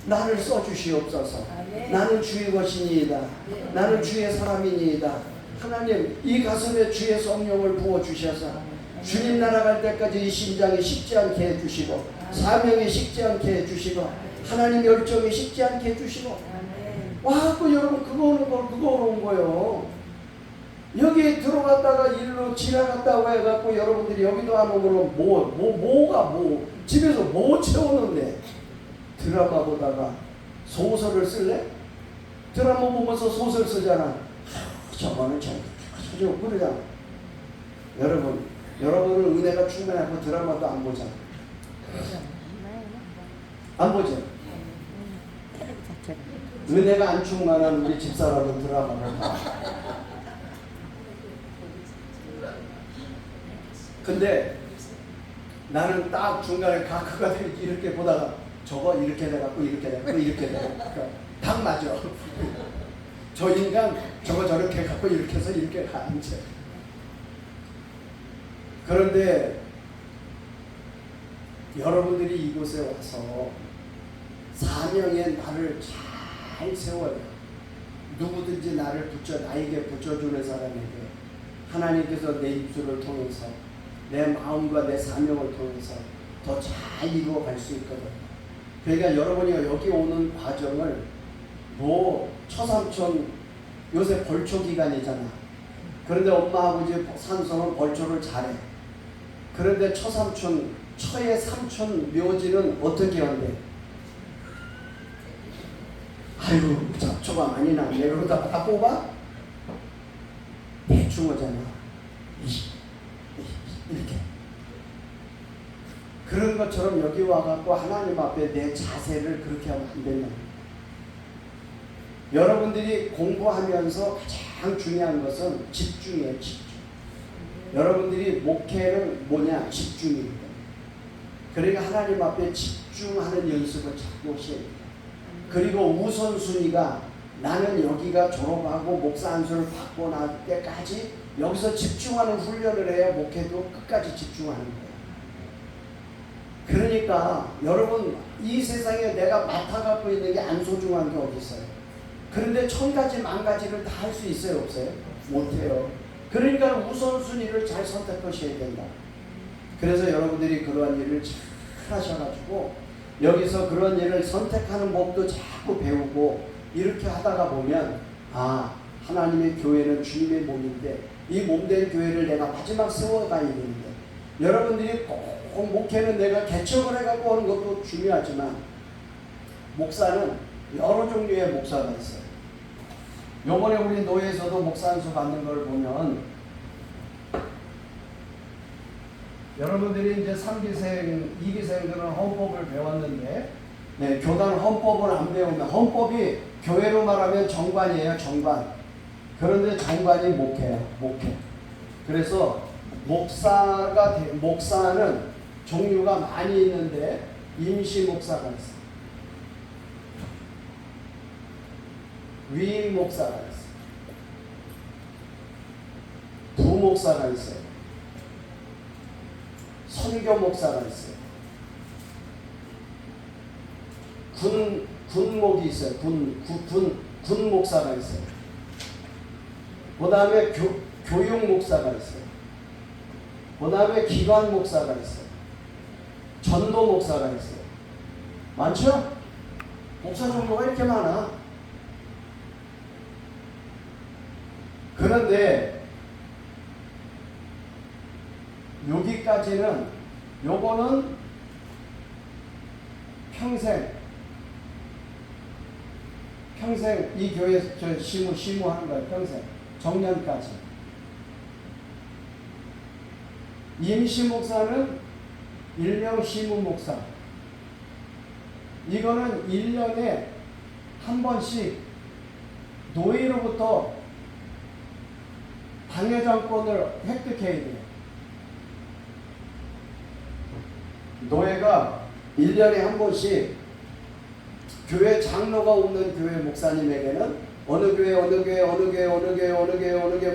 Speaker 1: 나를 써주시옵소서. 나는 주의 것이니이다. 나는 주의 사람이니이다. 하나님 이 가슴에 주의 성령을 부어주셔서 주님 나라 갈 때까지 이 심장이 식지 않게 해주시고 사명이 식지 않게 해주시고 하나님 열정이 식지 않게 해주시고 와갖고 여러분 그거 온 거예요. 여기 들어갔다가 일로 지나갔다고 해갖고 여러분들이 여기도 안 오면 뭐가 집에서 뭐 채우는데 드라마 보다가 소설을 쓸래? 드라마 보면서 소설 쓰잖아. 저거는 저거 그러잖아. 여러분은 은혜가 충만하고 드라마도 안 보잖아. 안 보죠? 은혜가 안 충만한 우리 집사람은 드라마를 봐. 근데 나는 딱 중간에 가크가 이렇게 보다가 저거 이렇게 돼갖고 이렇게 돼갖고 이렇게 돼갖고 딱 맞아. 저 인간 저거 저렇게 해갖고 이렇게 해서 이렇게 가 이제. 그런데 여러분들이 이곳에 와서 사명에 나를 잘 세워요. 누구든지 나를 나에게 붙여주는 사람에게 하나님께서 내 입술을 통해서 내 마음과 내 사명을 통해서 더 잘 이루어갈 수 있거든. 그러니까 여러분이 여기 오는 과정을 처삼촌 요새 벌초 기간이잖아. 그런데 엄마 아버지 산소는 벌초를 잘해. 그런데 처삼촌 처의 삼촌 묘지는 어떻게 한대? 아이고 잡초가 많이 나네. 그러다가 다 뽑아? 대충 오잖아. 이렇게. 그런 것처럼 여기 와갖고 하나님 앞에 내 자세를 그렇게 하면 안 된다. 여러분들이 공부하면서 가장 중요한 것은 집중이에요. 집중. 여러분들이 목회는 뭐냐? 집중입니다. 그러니까 하나님 앞에 집중하는 연습을 자꾸 하셔야 돼요. 그리고 우선순위가 나는 여기가 졸업하고 목사 안수를 받고 날 때까지 여기서 집중하는 훈련을 해야 목회도 끝까지 집중하는 거예요. 그러니까 여러분 이 세상에 내가 맡아갖고 있는 게 안 소중한 게 어디 있어요? 그런데 1000가지 10,000가지를 다 할 수 있어요 없어요? 못해요. 그러니까 우선순위를 잘 선택하셔야 된다. 그래서 여러분들이 그러한 일을 잘 하셔가지고 여기서 그런 일을 선택하는 법도 자꾸 배우고 이렇게 하다가 보면 하나님의 교회는 주님의 몸인데 이 몸된 교회를 내가 마지막 세워가야 되는데 여러분들이 꼭 목회는 내가 개척을 해갖고 하는 것도 중요하지만 목사는 여러 종류의 목사가 있어요. 요번에 우리 노예에서도 목사 안수 받는 걸 보면 여러분들이 이제 3기생, 2기생들은 헌법을 배웠는데 교단 헌법을 안 배우면 헌법이 교회로 말하면 정관이에요. 정관. 그런데 정관이 목회예요. 목회. 그래서 목사는 종류가 많이 있는데 임시 목사가 있어요. 위임 목사가 있어요. 부목사가 있어요. 선교 목사가 있어요. 군목이 있어요. 군 목사가 있어요. 그 다음에 교육 목사가 있어요. 그 다음에 기관 목사가 있어요. 전도 목사가 있어요. 많죠? 목사 종류가 이렇게 많아. 그런데 여기까지는 요거는 평생 이 교회에서 저 시무하는 거예요. 평생 정년까지. 임시 목사는 일명 시무 목사. 이거는 1년에 한 번씩 노예로부터 당회장권을 획득해야 돼요. 노예가 1년에 한 번씩 교회 장로가 없는 교회 목사님에게는 어느 교회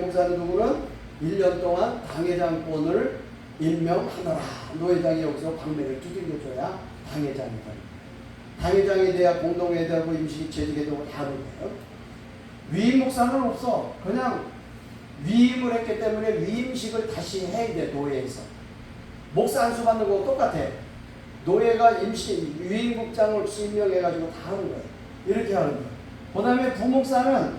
Speaker 1: 목사님 누구는 1년 동안 당회장권을 임명하노라. 노회장이 여기서 방매를 두들겨줘야 당회장이다. 당회장이 돼야 공동회 되고 임시 재직이 되고 다 그래요. 위임 목사는 없어. 그냥 위임을 했기 때문에 위임식을 다시 해야 돼. 노예에서 목사 안수 받는 거 똑같아. 노예가 임시 위임국장을 임명해가지고 다 하는 거예요. 이렇게 하는 거예요. 그 다음에 부목사는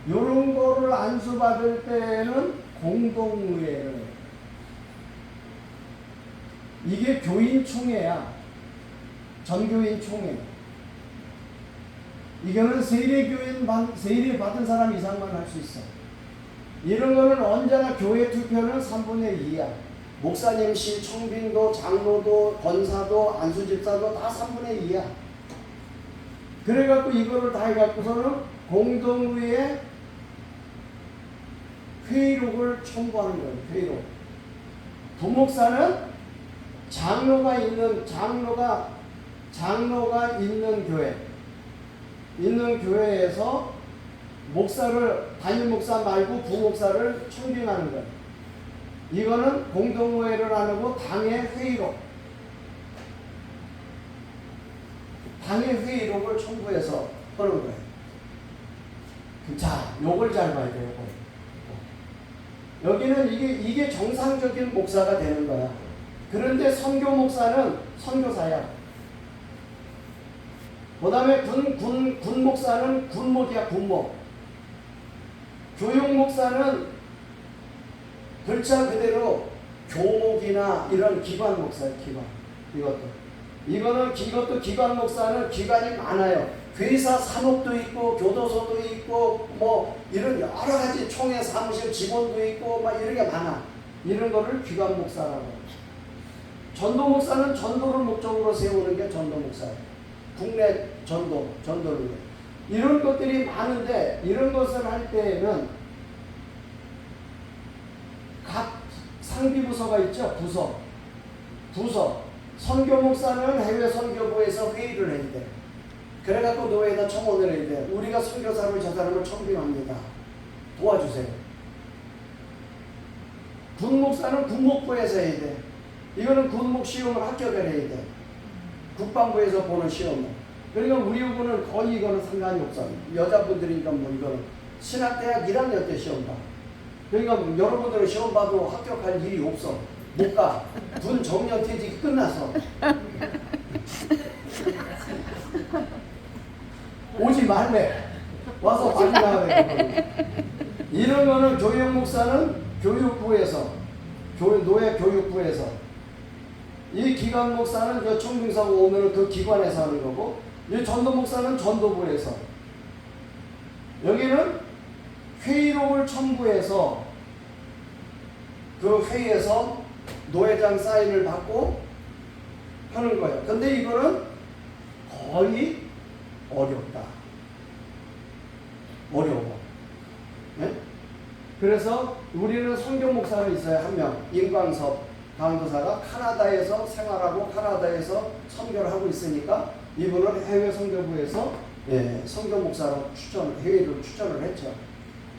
Speaker 1: 이런 거를 안수 받을 때는 공동의회를 해요. 이게 교인 총회야. 전교인 총회. 이거는 세례 받은 사람 이상만 할 수 있어. 이런 거는 언제나 교회 투표는 3분의 2야. 목사님, 시, 청빈도, 장로도, 권사도, 안수집사도 다 3분의 2야. 그래갖고 이거를 다 해갖고서는 공동의회 회의록을 첨부하는 거예요. 회의록. 부목사는 장로가 있는 교회에서 목사를 담임 목사 말고 부목사를 청빙하는 거예요. 이거는 공동의회를 안 하고 당의 회의록. 당의 회의록을 첨부해서 하는 거예요. 자, 요걸 잘 봐야 돼요. 여기는 이게 정상적인 목사가 되는 거야. 그런데 선교 목사는 선교사야. 그 다음에 군 목사는 군목이야, 군목. 교육 목사는 글자 그대로 교목이나 이런 기관 목사예요, 기관. 이것도 기관 목사는 기관이 많아요. 회사 산업도 있고, 교도소도 있고, 뭐, 이런 여러 가지 총회 사무실 직원도 있고, 막 이런 게 많아. 이런 거를 기관 목사라고 해요. 전도 목사는 전도를 목적으로 세우는 게 전도 목사예요. 국내 전도를 해요. 이런 것들이 많은데, 이런 것을 할 때에는 각 상비부서가 있죠. 부서. 선교 목사는 해외 선교부에서 회의를 해야 돼. 그래갖고 노예에다 청원을 해야 돼. 우리가 선교사를 저 사람을 청빙합니다. 도와주세요. 군 목사는 군목부에서 해야 돼. 이거는 군목 시험을 합격을 해야 돼. 국방부에서 보는 시험을. 그러니까 우리하고는 거의 이거는 상관이 없어. 여자분들이니까 뭐 이거는 신학대학 1학년 때 시험 봐. 그러니까 여러분들은 시험 봐도 합격할 일이 없어. 못 가. 군 정년 퇴직이 끝나서. 오지 말래. 와서 확인하래. 이런 거는 교육 목사는 교육부에서, 노예 교육부에서, 이 기관 목사는 그 청빙사가 오면 그 기관에서 하는 거고, 이 전도 목사는 전도부에서. 여기는 회의록을 첨부해서 그 회의에서 노회장 사인을 받고 하는 거예요. 근데 이거는 거의 어렵다. 어려워. 네? 그래서 우리는 선교 목사가 있어요. 한 명. 임광섭 강도사가 카나다에서 생활하고 카나다에서 선교를 하고 있으니까 이분은 해외 선교부에서 선교 목사로 회의를 추천을 했죠.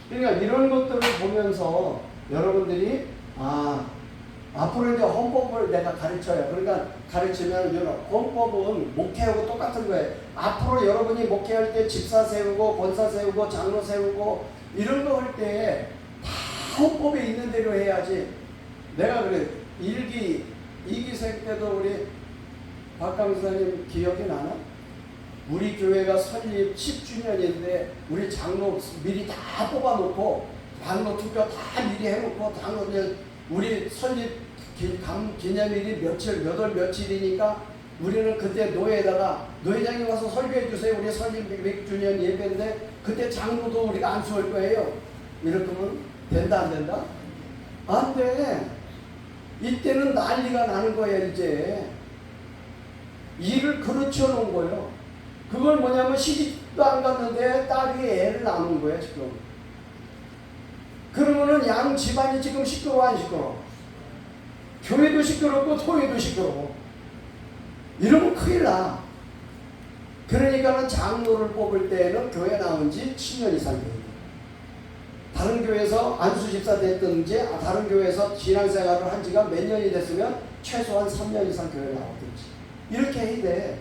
Speaker 1: 그러니까 이런 것들을 보면서 여러분들이 앞으로 이제 헌법을 내가 가르쳐요. 그러니까 가르치면 헌법은 목회하고 똑같은 거예요. 앞으로 여러분이 목회할 때 집사 세우고 권사 세우고 장로 세우고 이런 거 할 때 다 헌법에 있는 대로 해야지. 내가 그래 2기생 때도 우리 박 강사님 기억이 나나? 우리 교회가 설립 10주년인데 우리 장로 미리 다 뽑아놓고 장로 투표 다 미리 해놓고 장로 우리 설립 기념일이 몇 월 며칠이니까 우리는 그때 노회에다가 노회장이 와서 설교해 주세요. 우리 설립 100주년 예배인데 그때 장로도 우리가 안수할 거예요. 이렇게 하면 된다 안 된다? 안 돼. 이때는 난리가 나는 거야. 이제 일을 그르쳐 놓은 거예요. 그걸 뭐냐면 시집도 안 갔는데 딸이 애를 낳은 거야 지금. 그러면은 양 집안이 지금 시끄러워 안 시끄러워? 교회도 시끄럽고 토회도 시끄러워. 이러면 큰일 나. 그러니까는 장로를 뽑을 때는 교회 나온 지 10년 이상 돼야 돼. 다른 교회에서 안수 집사 됐든지 다른 교회에서 신앙생활을 한 지가 몇 년이 됐으면 최소한 3년 이상 교회 나오든지 이렇게 해야 돼.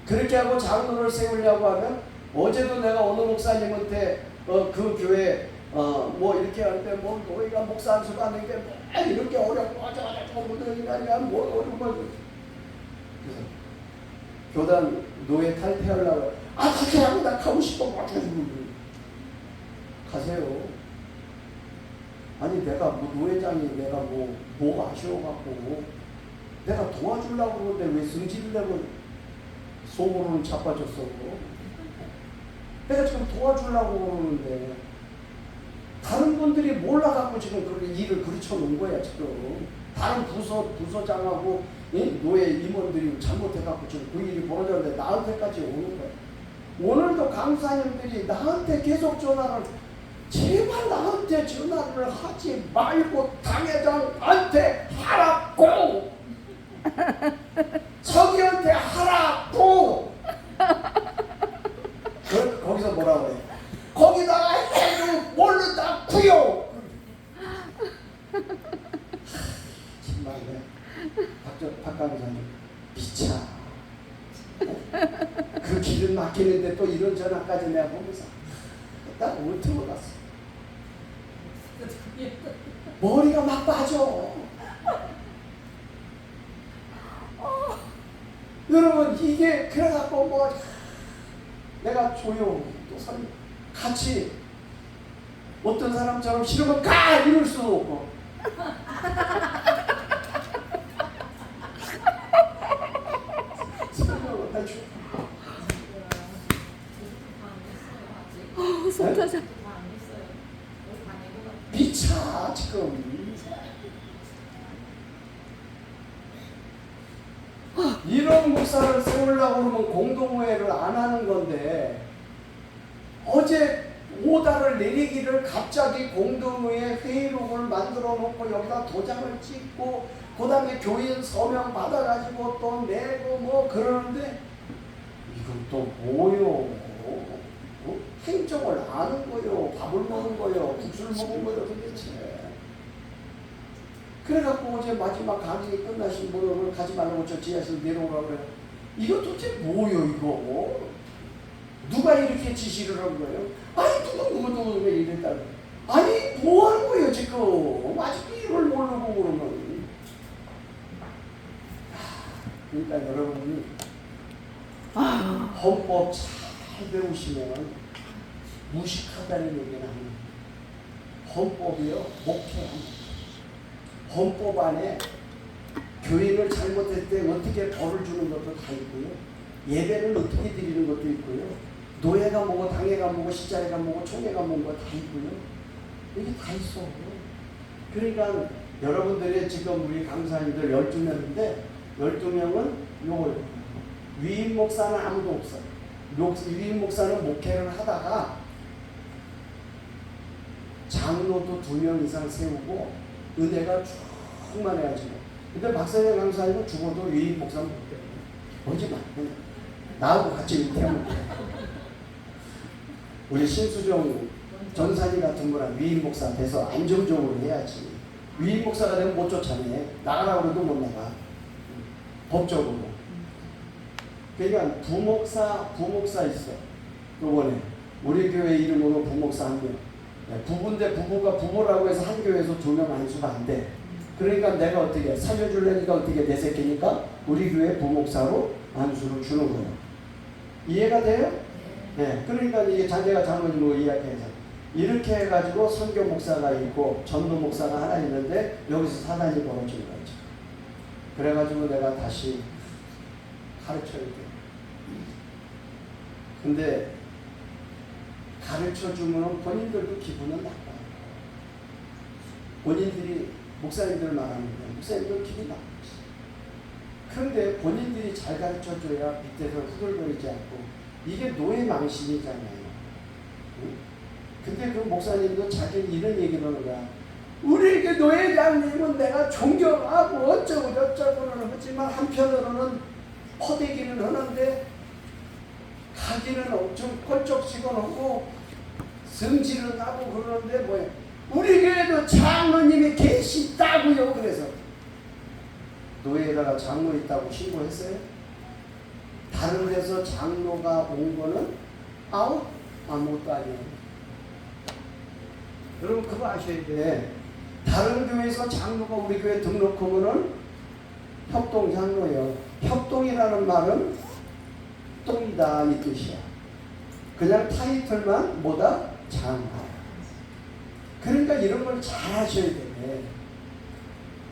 Speaker 1: 그렇게 하고 장로를 세우려고 하면 어제도 내가 어느 목사님한테 그 교회 뭐 이렇게 할 때 뭐 너희가 목사 안수가 하는 게 뭐 이렇게 어렵고 어쩌고 뭐들이냐 뭐 어려운 걸 그래서 교단 노예 탈퇴하려고 탈퇴하고 나 가고 싶어 가세요. 아니 내가 뭐 노회장이 내가 뭐가 아쉬워갖고 내가 도와주려고 그러는데 왜 승질을 내고 속으로는 자빠졌어. 내가 지금 도와주려고 그러는데 다른 분들이 몰라갖고 지금 그렇게 일을 그르쳐 놓은 거야 지금. 다른 부서장하고 노예 임원들이 잘못해갖고 지금 그 일이 벌어졌는데 나한테까지 오는 거야. 오늘도 강사님들이 나한테 계속 전화를 제발 나한테 전화를 하지 말고 당회장한테 하라고 서기한테 하라고 거기서 뭐라고 해? 거기다가 해도 모른다고요. 정말네. 박 강사님 미쳐. 그 길을 막히는데 또 이런 전화까지 내가 보면서 딱 울트고 갔어. 머리가 막 빠져. 여러분 이게 그래갖고 뭐 내가 조용히 또 같이 어떤 사람처럼 싫으면 가 이럴 수도 없고
Speaker 3: 손 터져.
Speaker 1: 미쳐 지금. 이런 목사를 세우려고 그러면 공동회의를 안 하는 건데 어제 오다를 내리기를 갑자기 공동회의 회의록을 만들어 놓고 여기다 도장을 찍고 그 다음에 교인 서명 받아가지고 또 내고 뭐 그러는데 이건 또 뭐요? 행정을 아는 거요? 밥을 먹은 거요? 국수를 먹은 거요? 도대체. 그래갖고 어제 마지막 강의 끝나신 분을 가지 말라고 저 지하에서 내려오라고 그래요. 이거 도대체 뭐요 이거? 누가 이렇게 지시를 한 거예요? 아니 누구 왜 이랬다. 아니 뭐 하는 거예요 지금? 아직 이걸 모르고 그러면. 그러니까 여러분이 헌법 잘 배우시면 무식하다는 얘기는 아니에요. 헌법이요 목회합니다. 헌법 안에 교인을 잘못할 때 어떻게 벌을 주는 것도 다 있고요. 예배는 어떻게 드리는 것도 있고요. 노예가 뭐고 당회가 뭐고 시자회가 뭐고 총회가 뭐고 다 있고요. 이게 다 있어. 그러니까 여러분들이 지금 우리 강사님들 12명인데 12명은 요거요. 위임 목사는 아무도 없어요. 위임 목사는 목회를 하다가 장로도 2명 이상 세우고 은혜가 충만해가지고. 근데 박사님 강사님은 죽어도 위임 목사는 못 돼. 오지 마. 나하고 같이 은퇴하면 돼. 우리 신수정 전사님 같은 거랑 위임 목사 돼서 안정적으로 해야지. 위임 목사가 되면 못 쫓아내. 나가라고 해도 못 나가. 법적으로. 그러니까 부목사 있어. 요번에 우리 교회 이름으로 부목사 한 명. 부부인데 부부가 부부라고 해서 한 교회에서 2명 안수가 안 돼. 그러니까 내가 어떻게 살려주려니까 어떻게 내 새끼니까 우리 교회 부목사로 안수를 주는 거예요. 이해가 돼요? 네. 그러니까 이게 자제가 장로님으로 이야기해서 이렇게 해가지고 선교 목사가 있고 전도 목사가 하나 있는데 여기서 사단이 벌어진 거죠. 그래가지고 내가 다시 가르쳐야 돼. 근데 가르쳐주면 본인들도 기분은 나빠요. 본인들이 목사님들 말하는 거예요. 목사님들 기분 나쁘지. 그런데 본인들이 잘 가르쳐줘야 밑에서 후들거리지 않고 이게 노예 망신이잖아요. 응? 근데 그 목사님도 자기는 이런 얘기를 하는 거야. 우리 노예장님은 내가 존경하고 어쩌고 저쩌고는 하지만 한편으로는 퍼대기는 하는데 가기는 엄청 껄쩍지근하고 성질은 나고 그러는데 뭐야. 우리 교회도 장로님이 계시다고요. 그래서 노예에다가 장로 있다고 신고했어요. 다른 데서 장로가 온 거는 아무것도 아니에요. 여러분 그거 아셔야 돼. 다른 교회에서 장로가 우리 교회 등록하면은 협동 장로예요. 협동이라는 말은 똥이다 이 뜻이야. 그냥 타이틀만 뭐다? 장로. 그러니까 이런 걸 잘 하셔야 돼.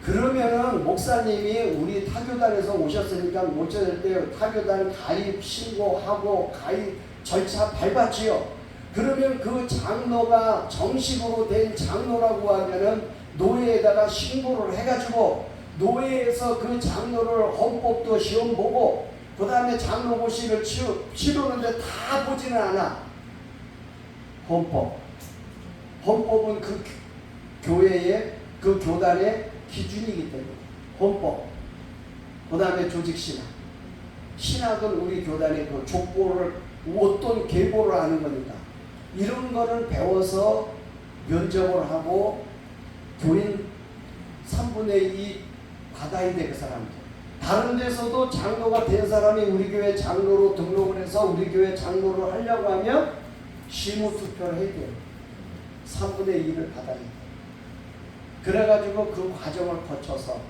Speaker 1: 그러면은 목사님이 우리 타교단에서 오셨으니까 오셨을 때 타교단 가입 신고하고 가입 절차 밟았지요. 그러면 그 장로가 정식으로 된 장로라고 하면은 노예에다가 신고를 해가지고 노예에서 그 장로를 헌법도 시험 보고 그 다음에 장로고시를 치르는데 다 보지는 않아. 헌법은 그 교회의 그 교단의 기준이기 때문에 헌법. 그 다음에 조직신학. 신학은 우리 교단의 그 족보를 어떤 계보를 아는 거니까 이런 거는 배워서 면접을 하고 교인 3분의 2 받아야 돼. 그 사람들. 다른 데서도 장로가 된 사람이 우리 교회 장로로 등록을 해서 우리 교회 장로를 하려고 하면 심우투표를 해야 돼요. 3분의 2를 받아야 돼. 그래가지고 그 과정을 거쳐서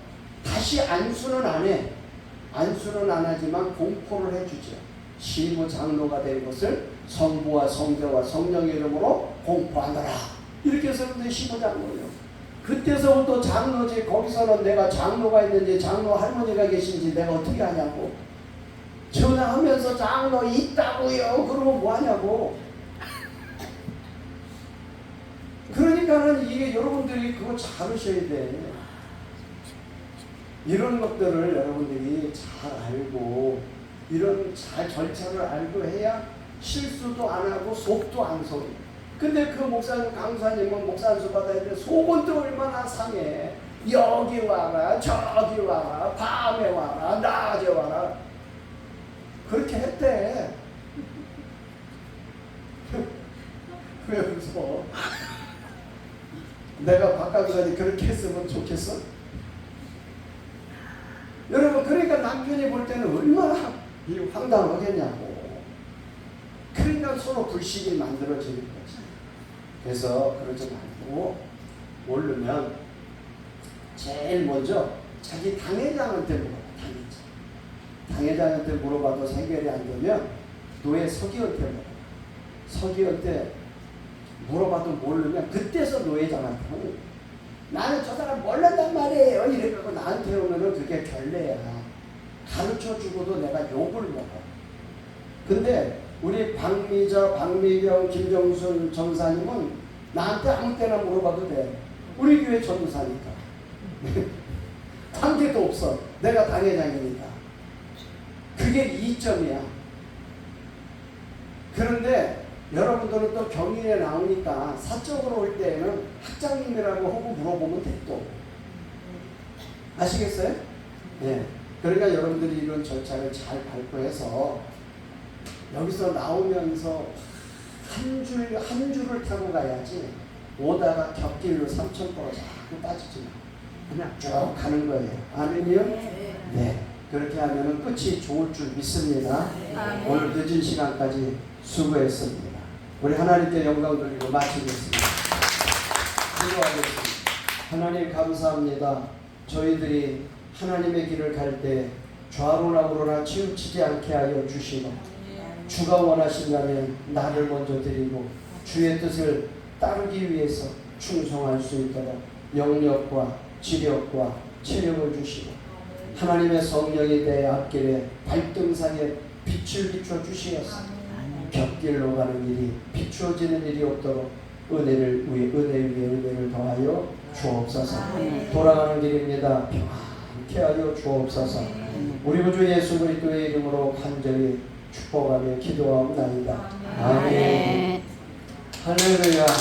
Speaker 1: 다시 안수는 안 해. 안수는 안 하지만 공포를 해주죠. 시무 장로가 된 것을 성부와 성자와 성령의 이름으로 공포하노라. 이렇게 해서 시무 장로예요. 그때서부터 장로지. 거기서는 내가 장로가 있는지 장로 할머니가 계신지 내가 어떻게 하냐고. 전화하면서 장로 있다고요. 그러면 뭐하냐고. 그러니까는 이게 여러분들이 그거 잘 하셔야 돼. 이런 것들을 여러분들이 잘 알고 이런 잘 절차를 알고 해야 실수도 안 하고 속도 안 속여. 근데 그 목사님 강사님은 목사 안수 받아야 되는데 속은 또 얼마나 상해. 여기 와라 저기 와라 밤에 와라 낮에 와라 그렇게 했대. 왜 웃어? 내가 바깥까지 그렇게 했으면 좋겠어? 여러분 그러니까 남편이 볼 때는 얼마나 황당하겠냐고. 그러니까 서로 불식이 만들어지는 거지. 그래서 그러지 말고 모르면 제일 먼저 자기 당회장한테 물어봐. 당회장한테 물어봐도 해결이 안 되면 노예 서기한테 물어봐. 서기한테 물어봐도 모르면 그때서 노예장한테 나는 저 사람 몰랐단 말이에요. 이래갖고 나한테 오면은 그게 결례야. 가르쳐주고도 내가 욕을 먹어. 근데 우리 박미경, 김정순 전사님은 나한테 아무 때나 물어봐도 돼. 우리 교회 전도사니까. 관계도 없어. 내가 당회장이니까. 그게 이점이야. 그런데 여러분들은 또 경인에 나오니까 사적으로 올 때에는 학장님이라고 하고 물어보면 돼 또. 아시겠어요? 네. 그러니까 여러분들이 이런 절차를 잘 밟고 해서 여기서 나오면서 한 줄을 타고 가야지 오다가 겹길로 삼천포로 자꾸 빠지지 마. 그냥 쭉 가는 거예요. 아멘이요? 네. 그렇게 하면 끝이 좋을 줄 믿습니다. 오늘 늦은 시간까지 수고했습니다. 우리 하나님께 영광 돌리고 마치겠습니다. 기도하겠습니다. 하나님 감사합니다. 저희들이 하나님의 길을 갈 때 좌로나 우로나 치우치지 않게 하여 주시고 주가 원하신다면 나를 먼저 드리고 주의 뜻을 따르기 위해서 충성할 수 있도록 영력과 지력과 체력을 주시고 하나님의 성령이 내 앞길에 발등상에 빛을 비춰 주시어서 곁길로 가는 일이 비추어지는 일이 없도록 은혜 위에 은혜를 더하여 주옵소서. 돌아가는 길입니다. 평안케 하여 주옵소서. 우리 구주 예수 그리스도의 이름으로 간절히 축복하며 기도하옵나이다. 아멘. 할렐루야.